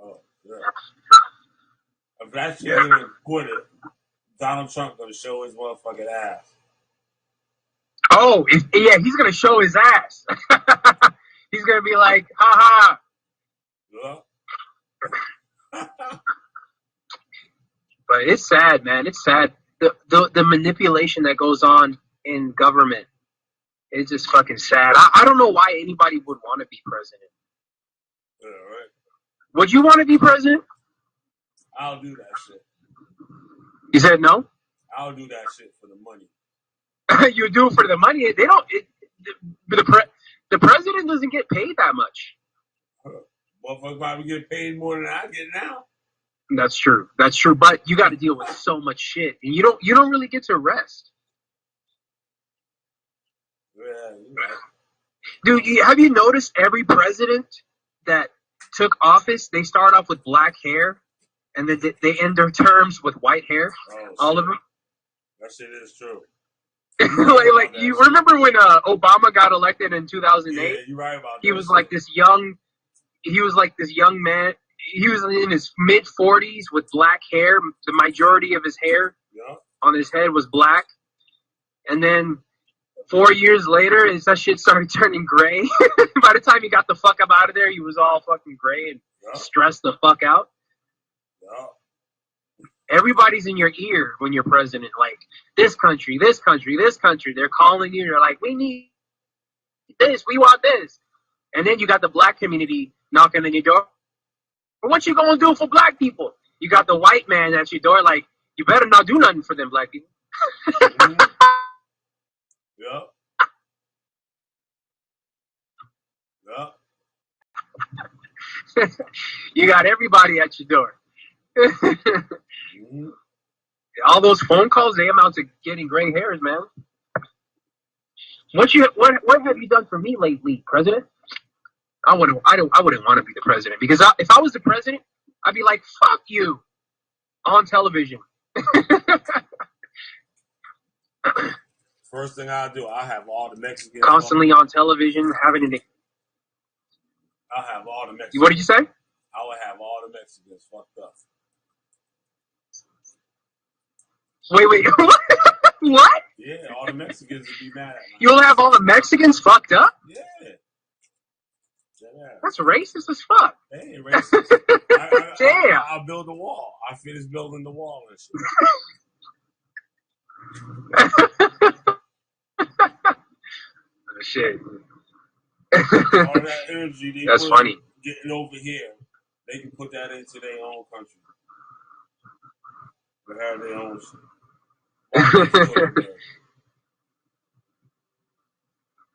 Oh, yeah. If that shit getting acquitted, Donald Trump gonna show his motherfucking ass. Oh, he's gonna show his ass. He's gonna be like, haha. Yeah. But it's sad, man. It's sad. The manipulation that goes on in government is just fucking sad. I don't know why anybody would want to be president. Yeah, right. Would you want to be president? I'll do that shit. You said no? I'll do that shit for the money. You do it for the money. They don't. The president doesn't get paid that much. Motherfucker probably get paid more than I get now. That's true. But you got to deal with so much shit, and you don't really get to rest. Yeah, you're right. Dude, have you noticed every president that took office, they start off with black hair, and then they end their terms with white hair? Oh, all of them. That shit is true. like you remember when Obama got elected in 2008? Yeah, you're right about that. He was like this young man. He was in his mid 40s with black hair. The majority of his hair on his head was black. And then 4 years later, that shit started turning gray. By the time he got the fuck up out of there, he was all fucking gray and stressed the fuck out. Yeah. Everybody's in your ear when you're president. Like, this country. They're calling you. They're like, we need this. We want this. And then you got the black community knocking on your door. Well, what you gonna do for black people? You got the white man at your door like, you better not do nothing for them black people. Mm-hmm. Yeah. You got everybody at your door. Mm-hmm. All those phone calls, they amount to getting gray hairs, man. What have you done for me lately, President? I wouldn't want to be the president, because if I was the president, I'd be like, fuck you, on television. First thing I'll do, I'll have all the Mexicans constantly on television, having an. I'll have all the Mexicans. What did you say? I would have all the Mexicans fucked up. Wait, what? Yeah, all the Mexicans would be mad at me. You'll have all the Mexicans fucked up? Yeah. That's racist as fuck. That ain't racist. Damn. I'll build the wall. I finish building the wall and shit. Shit. All that energy That's funny. Getting over here, they can put that into their own country. They have their own shit.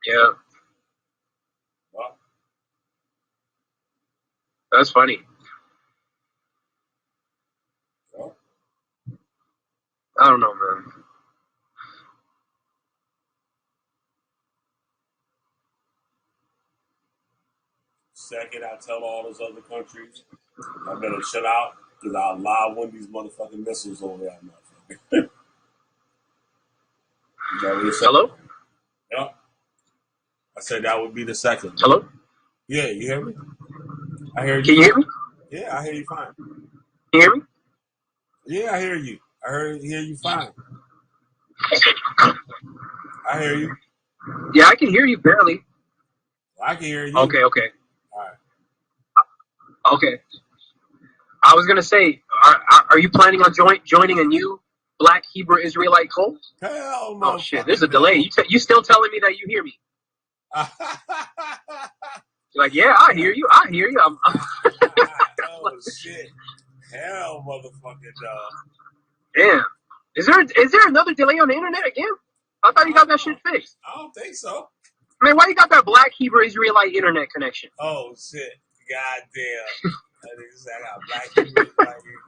Yeah. Well, that's funny. well, I don't know, man. second, I tell all those other countries, I better shut out because I'll lob one of these motherfucking missiles over that motherfucker. Hello? Yeah. I said that would be the second. Hello? Yeah, you hear me? I hear you. Can you hear me? Yeah, I hear you fine. Can you hear me? Yeah, I hear you. Hear you fine. I hear you. Yeah, I can hear you barely. I can hear you. Okay. All right. Okay. I was gonna say, are you planning on joining a new Black Hebrew Israelite cult? Hell no. Oh shit, there's a delay. You still telling me that you hear me? You're like, yeah, I hear you. I'm oh shit. Hell, motherfucking dog. Damn. Is there another delay on the internet again? I thought you got that shit fixed. I don't think so. Man, why you got that Black Hebrew Israelite internet connection? Oh shit. Goddamn. I think I got black humans right here.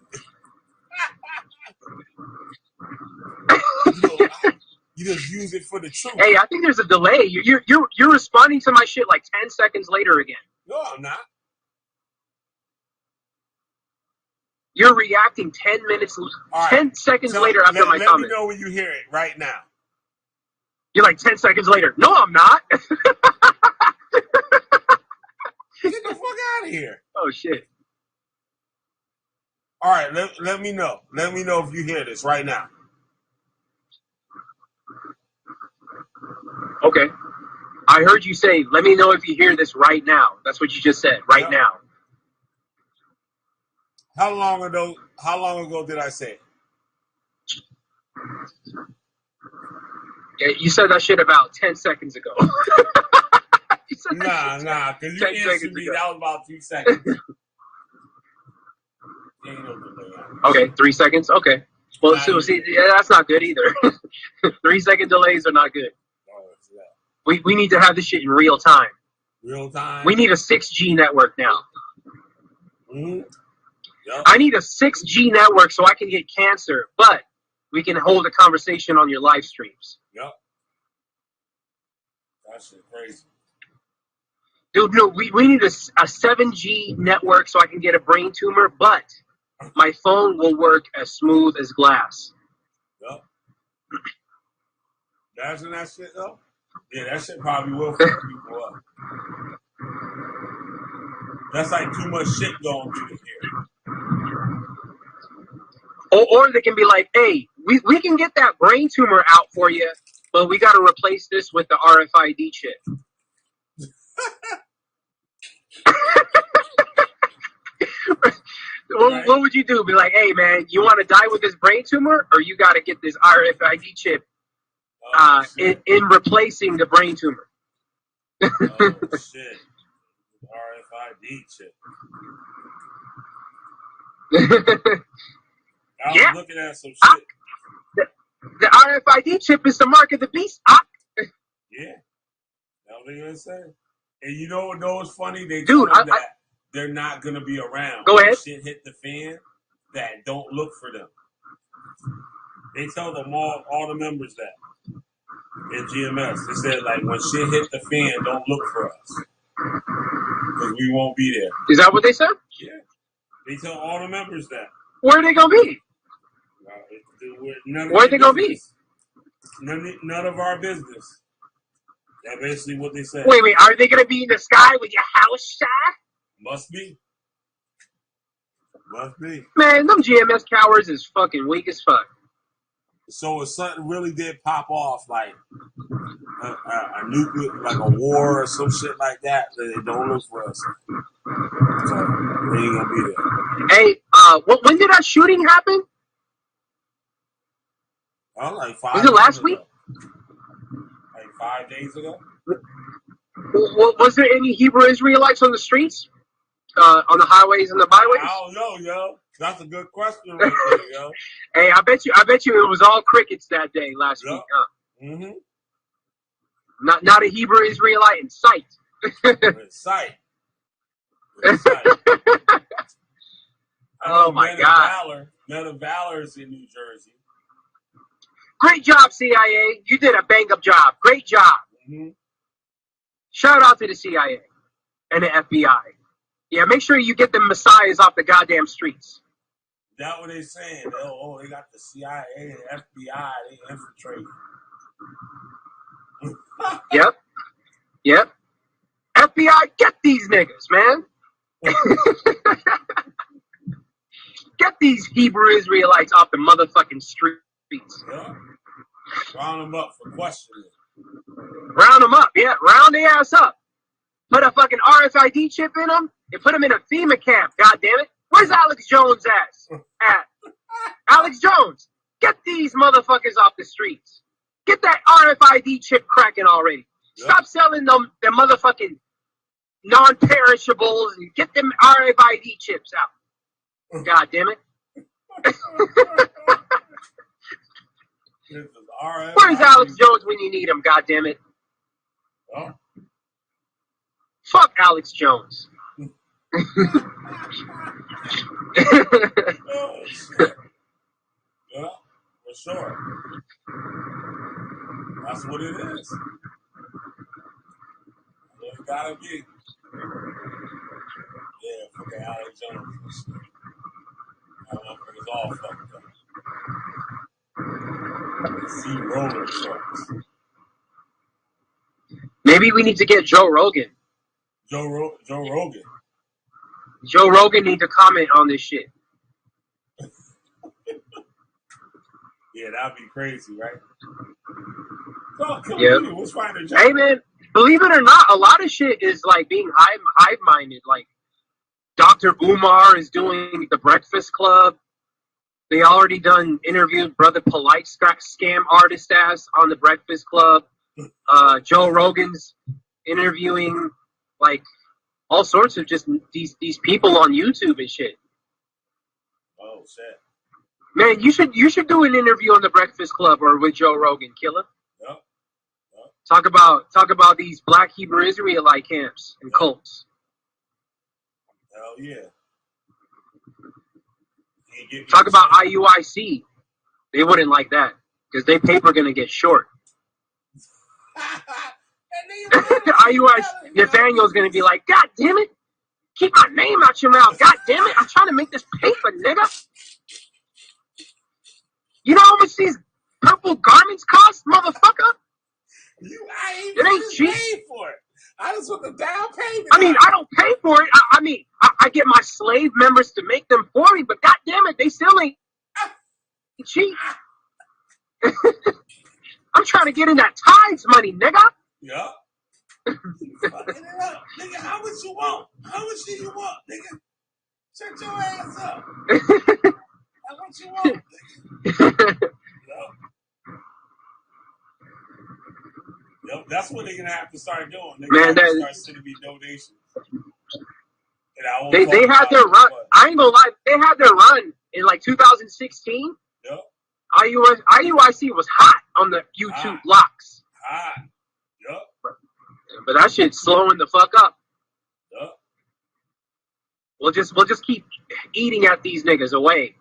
You just use it for the truth. Hey, I think there's a delay. You're responding to my shit like 10 seconds later again. No, I'm not. You're reacting 10 seconds later after my comment. Let me know when you hear it right now. You're like 10 seconds later. No, I'm not. Get the fuck out of here. Oh, shit. All right, let me know. Let me know if you hear this right now. Okay. I heard you say, let me know if you hear this right now. That's what you just said, right now. How long ago did I say it? Yeah, you said that shit about 10 seconds ago. Nah, because you answered me. That was about 2 seconds. Okay, 3 seconds? Okay. Well, so, see, yeah, that's not good either. 3 second delays are not good. We need to have this shit in real time. Real time? We need a 6G network now. Mm-hmm. Yep. I need a 6G network so I can get cancer, but we can hold a conversation on your live streams. Yep. That shit crazy. Dude, no, we need a 7G network so I can get a brain tumor, but my phone will work as smooth as glass. Yep. Imagine that shit, though. Yeah, that shit probably will fuck people up. That's like too much shit going through the ear. Or they can be like, hey, we can get that brain tumor out for you, but we got to replace this with the RFID chip. Right. What would you do? Be like, hey, man, you want to die with this brain tumor, or you got to get this RFID chip in replacing the brain tumor? Oh, shit. RFID chip. I was looking at some shit. The RFID chip is the mark of the beast. Yeah. That's what they gonna say. And you know what's funny? They Dude, told them that they're not gonna be around. Go ahead. When shit hit the fan, that don't look for them. They tell them all the members that in GMS. They said like when shit hit the fan, don't look for us because we won't be there. Is that what they said? Yeah. They tell all the members that. Where are they gonna be? Where are they gonna be? None of our business. That's basically what they said. Wait, are they gonna be in the sky with your house shot? Must be. Man, them GMS cowards is fucking weak as fuck. So if something really did pop off, like a nuclear, like a war or some shit like that, then they don't look for us. So they ain't gonna be there. Hey, when did that shooting happen? Oh, like 5 Was it last week? Like 5 days ago. Was there any Hebrew Israelites on the streets, on the highways and the byways? I don't know, yo. That's a good question right there, yo. Hey, I bet you it was all crickets that day last week, huh? Mm-hmm. Not a Hebrew Israelite in sight. In sight. Oh my God. Men of Valor is in New Jersey. Great job, CIA. You did a bang-up job. Great job. Mm-hmm. Shout out to the CIA and the FBI. Yeah, make sure you get the messiahs off the goddamn streets. That's what they're saying. They got the CIA and FBI. They infiltrate. Yep. FBI, get these niggas, man. Get these Hebrew Israelites off the motherfucking streets. Yeah. Round them up for questioning. Round them up, yeah. Round their ass up. Put a fucking RFID chip in them and put them in a FEMA camp, goddammit. Where's Alex Jones' ass at? Alex Jones, get these motherfuckers off the streets. Get that RFID chip cracking already. Yep. Stop selling them motherfucking non-perishables and get them RFID chips out. God damn it. Where's Alex Jones when you need him, God damn it? Oh. Fuck Alex Jones. Oh, shit. Yeah, for sure. That's what it is. It gotta be. Yeah, fucking Alex Jones and shit. That motherfucker's all fucked up. See roller shorts. Maybe we need to get Joe Rogan. Joe Rogan. Joe Rogan need to comment on this shit. Yeah, that'd be crazy, right? So, Yeah. What's finding Joe? Hey man, believe it or not, a lot of shit is like being hive-minded. Like Dr. Umar is doing the Breakfast Club. They already done interviewed Brother Polite scam artist ass on the Breakfast Club. Joe Rogan's interviewing like all sorts of just these people on YouTube and shit. Oh shit. Man, you should do an interview on the Breakfast Club or with Joe Rogan, killer. Yep. Talk about these Black Hebrew Israelite camps and cults. Hell yeah. Talk about IUIC. They wouldn't like that because their paper gonna get short. IUIC Nathaniel's gonna be like, God damn it, keep my name out your mouth. God damn it, I'm trying to make this paper, nigga. You know how much these purple garments cost, motherfucker? It ain't cheap. Paid for it. I just want the down payment. I mean, I don't pay for it. I get my slave members to make them for me, but God damn it, they still ain't cheap. I'm trying to get in that tides money, nigga. Yeah. Fucking it up. Nigga, how much you want? How much do you want, nigga? Shut your ass up. How much you want, nigga? Yep, that's what they're gonna have to start doing. They're gonna have to start sending me donations. They had their run. I ain't gonna lie, they had their run in like 2016. Yep. IUIC was hot on the YouTube blocks. Hot. Yep. But that shit's slowing the fuck up. Yep. We'll just keep eating at these niggas away.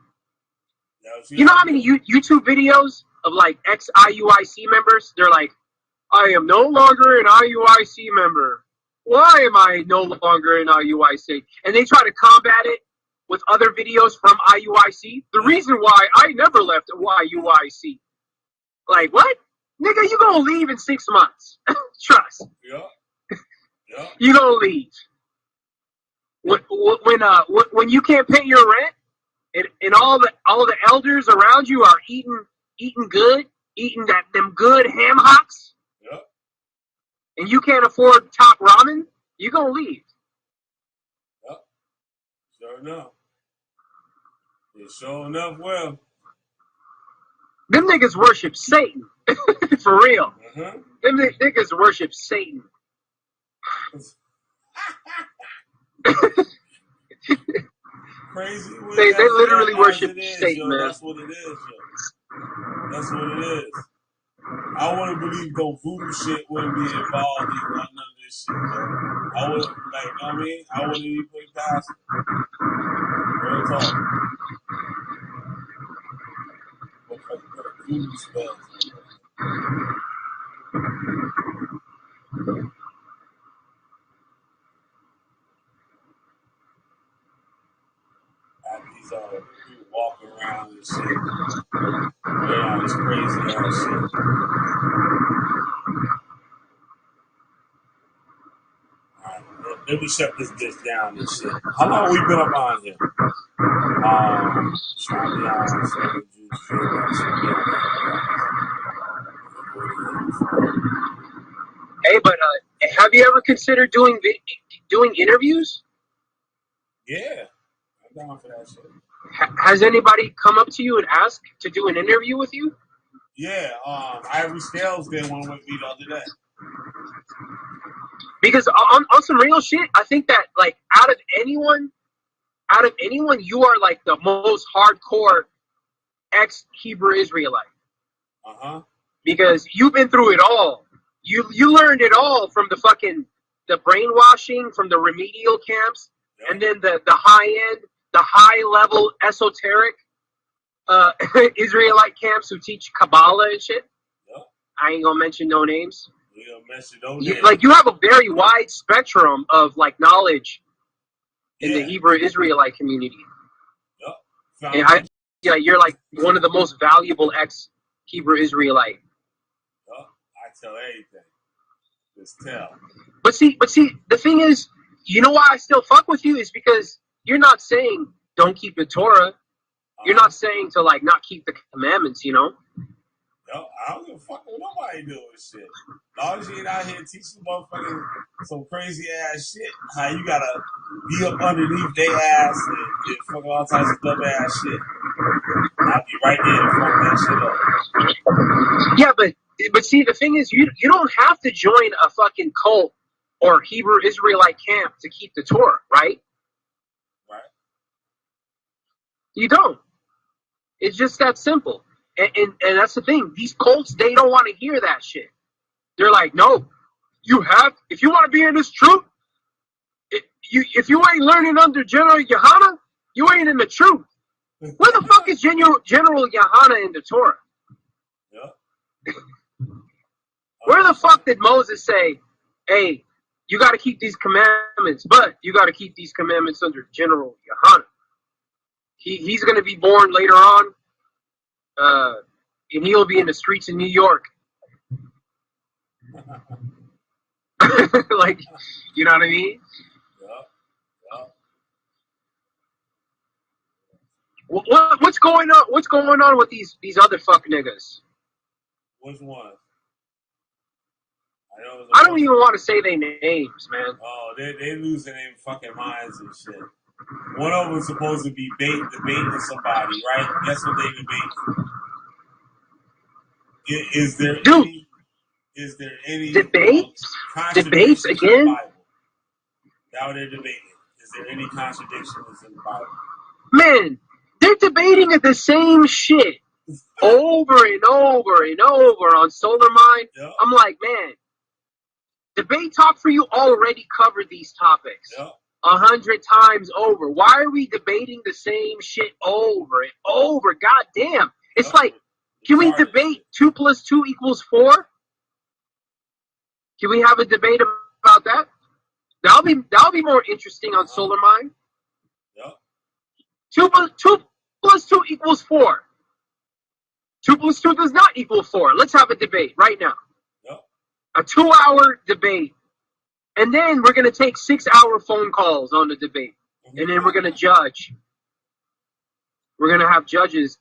You know how many YouTube videos of like ex-IUIC members? They're like, I am no longer an IUIC member. Why am I no longer an IUIC? And they try to combat it with other videos from IUIC. The reason why I never left IUIC. Like, what? Nigga, you gonna leave in 6 months. Trust. Yeah. Yeah. You gonna leave. When you can't pay your rent and all the elders around you are eating good, eating them good ham hocks. Yep. And you can't afford top ramen, you gonna leave. Yep. Sure enough. Yeah, sure enough, well. Them niggas worship Satan. For real. Uh-huh. Them niggas worship Satan. Crazy. They literally worship Satan, man. That's what it is, yo. That's what it is. I want to believe no voodoo shit wouldn't be involved in none of this shit, yo. I would, like, you know what I mean? I wouldn't even put it past it. Real talk. What voodoo spells? These people walking around and shit. Yeah, it's crazy ass shit. Alright, let me shut this bitch down and shit. How long we been up on here? Trying to be honest, so just feel Hey, but have you ever considered doing interviews? Yeah, I'm down for that shit. Has anybody come up to you and asked to do an interview with you? Yeah, Ivory Scales did one with me the other day. Because on some real shit, I think that like out of anyone, you are like the most hardcore ex-Hebrew Israelite. Uh-huh. Because you've been through it all. You learned it all from the brainwashing, from the remedial camps, Yep. And then the high end, the high level esoteric Israelite camps who teach Kabbalah and shit. Yep. I ain't gonna mention no names. We gonna mention no names. Like, you have a very wide spectrum of like knowledge in the Hebrew Israelite community. Yep. And you're like one of the most valuable ex-Hebrew Israelite. Yep. I tell everything. Just tell. But see, the thing is, you know why I still fuck with you is because you're not saying don't keep the Torah. You're not saying to like not keep the commandments, you know? Yo, I don't give a fuck what nobody doing shit. As long as you ain't out here teaching motherfuckers some crazy ass shit, how you gotta be up underneath their ass and fucking all types of dumb ass shit. I'll be right there to fuck that shit up. Yeah, but see, the thing is, you don't have to join a fucking cult or Hebrew Israelite camp to keep the Torah, right? Right. You don't. It's just that simple. And that's the thing. These cults, they don't want to hear that shit. They're like, no, if you want to be in this truth, if you ain't learning under General Yohana, you ain't in the truth. Where the fuck is General Yohana in the Torah? Yeah. Where the fuck did Moses say, hey, you got to keep these commandments, but you got to keep these commandments under General Yohana? He's going to be born later on, and he'll be in the streets of New York. Like, you know what I mean? Yeah. What's going on? What's going on with these other fuck niggas? Which one? I don't even want to say their names, man. Oh, they losing their fucking minds and shit. One of them was supposed to be debating somebody, right? Guess what they debating? Is there any debates again? In the Bible? Now they're debating. Is there any contradictions in the Bible? Man, they're debating the same shit over and over and over on Solar Mind. Yep. I'm like, man, Debate Talk for You already covered these topics 100 times over. Why are we debating the same shit over and over? God damn. It's like, can we debate 2 + 2 = 4? Can we have a debate about that? That'll be more interesting on Solar Mind. Yep. 2 + 2 = 4. 2 + 2 does not equal 4. Let's have a debate right now. Yep. A 2-hour debate. And then we're going to take 6-hour phone calls on the debate. And then we're going to judge. We're going to have judges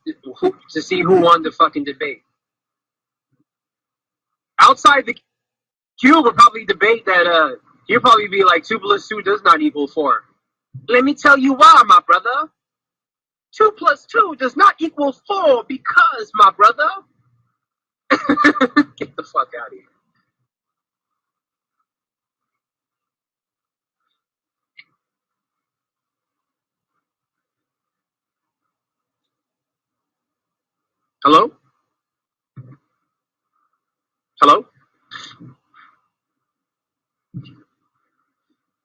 to see who won the fucking debate. Outside the cube, we'll probably debate that, he'll probably be like 2 + 2 does not equal 4. Let me tell you why, my brother. 2 + 2 does not equal 4 because, my brother. Get the fuck out of here. Hello? Hello?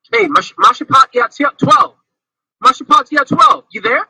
Hey, Mashapat 12. Mashapat 12. You there?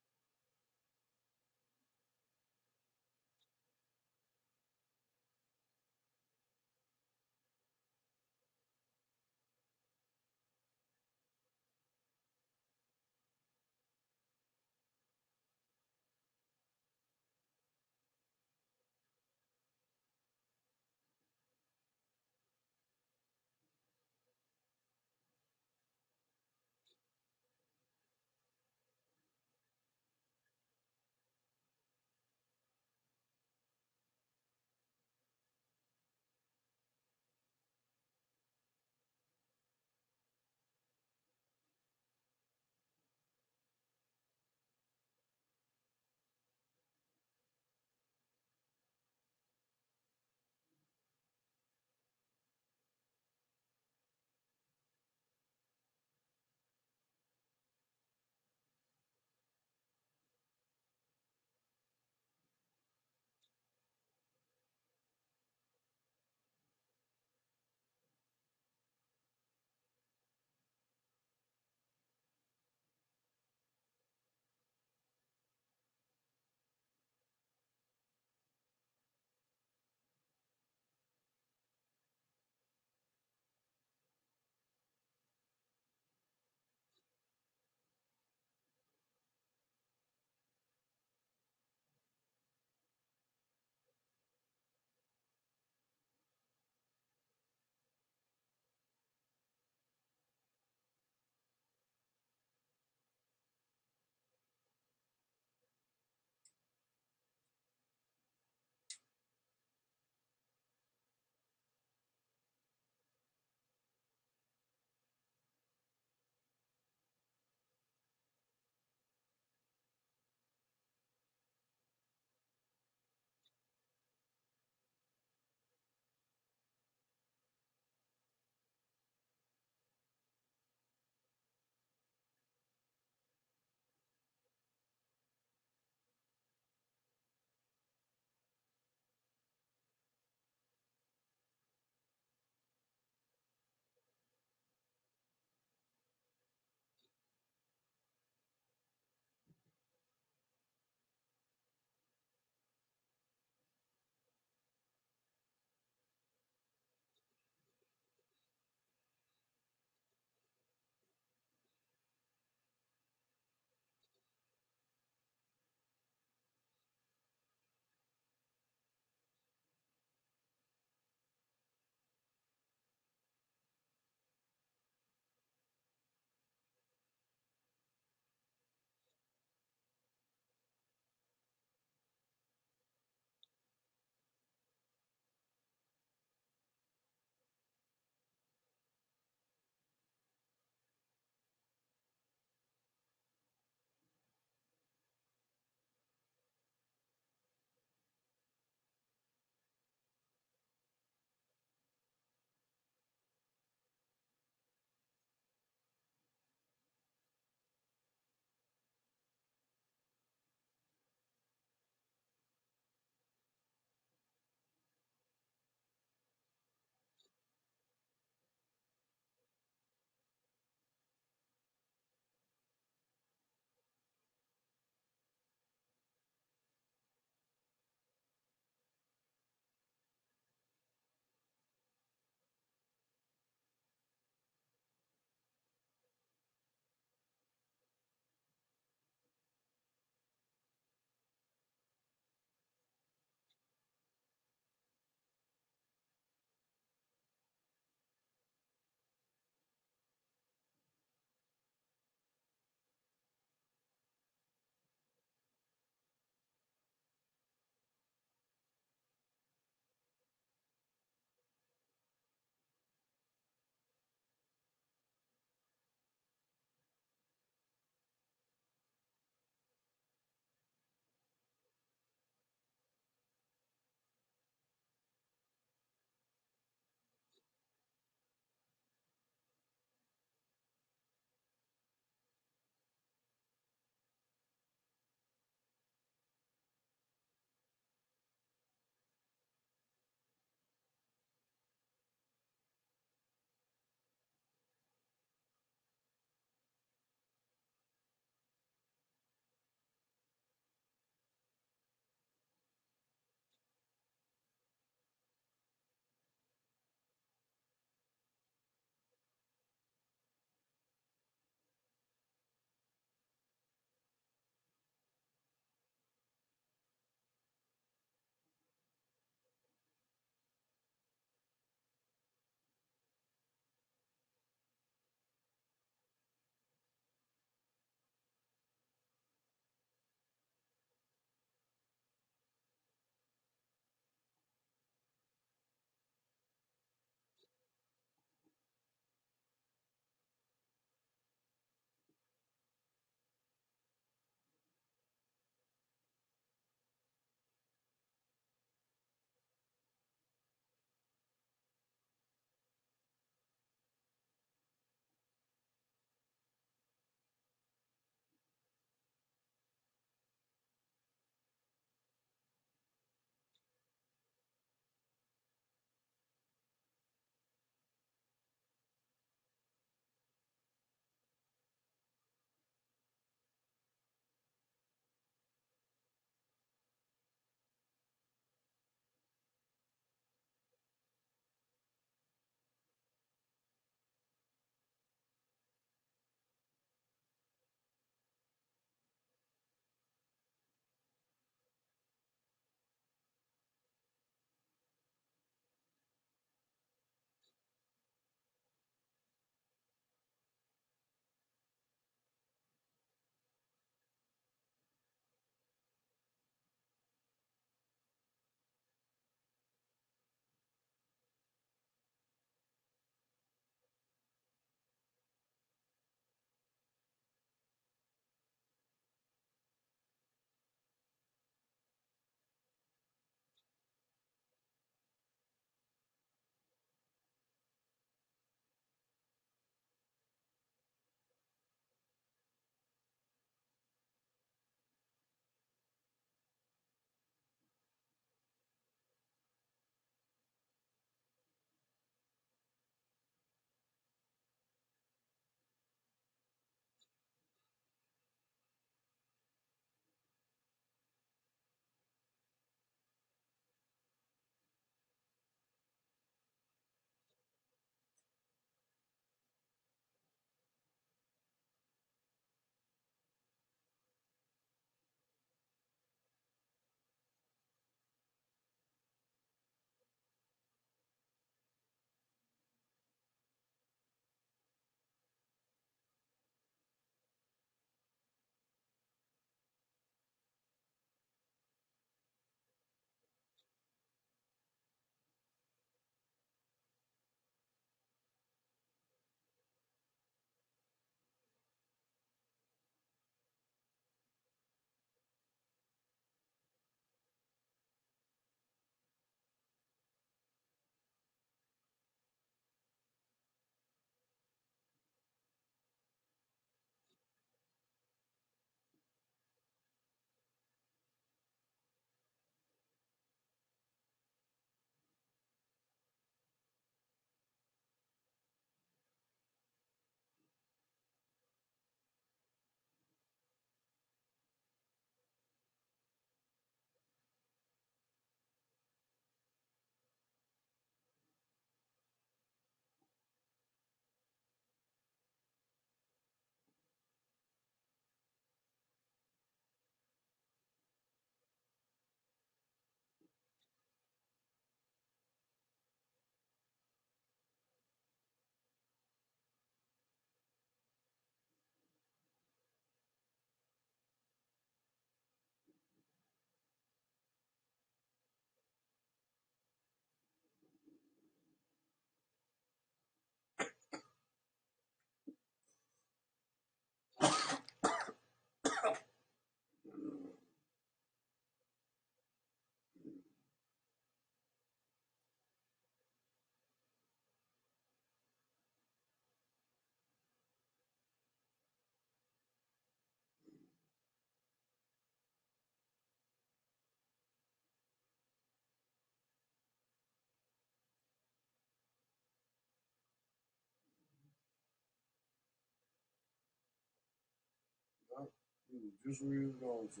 Just where he was going to.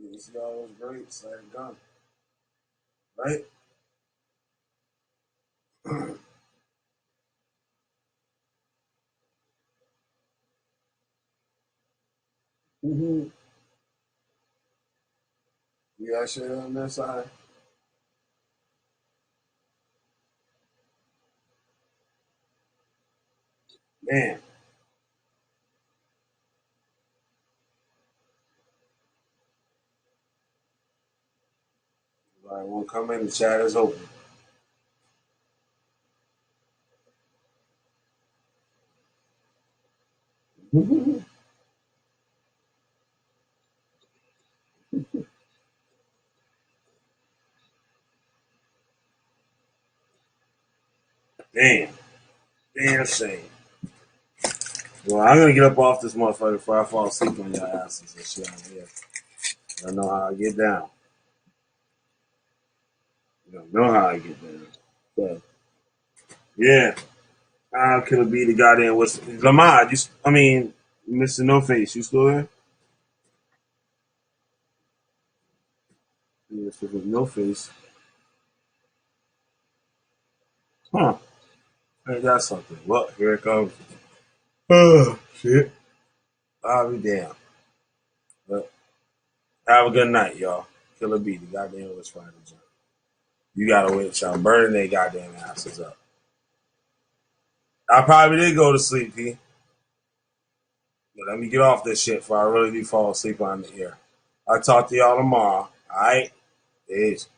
You see all those grapes that are gone, right? Mm-hmm. You got shit on that side? Man. Everybody want to come in, the chat is open. Damn. Damn shame. Well, I'm gonna get up off this motherfucker before I fall asleep on your asses and shit on here. I know how I get down. You don't know how I get down. But yeah. I'll kill a beat the goddamn what's Lamar, Mr. No Face, you still there? Yes, with No Face. Huh. I got something. Well, here it comes. Oh shit. I'll be damn. But have a good night, y'all. Killer B, the goddamn West Friday jump. You gotta wait, y'all. Burning their goddamn asses up. I probably did go to sleep, P. But let me get off this shit before I really do fall asleep on the air. I'll talk to y'all tomorrow. Alright? Peace.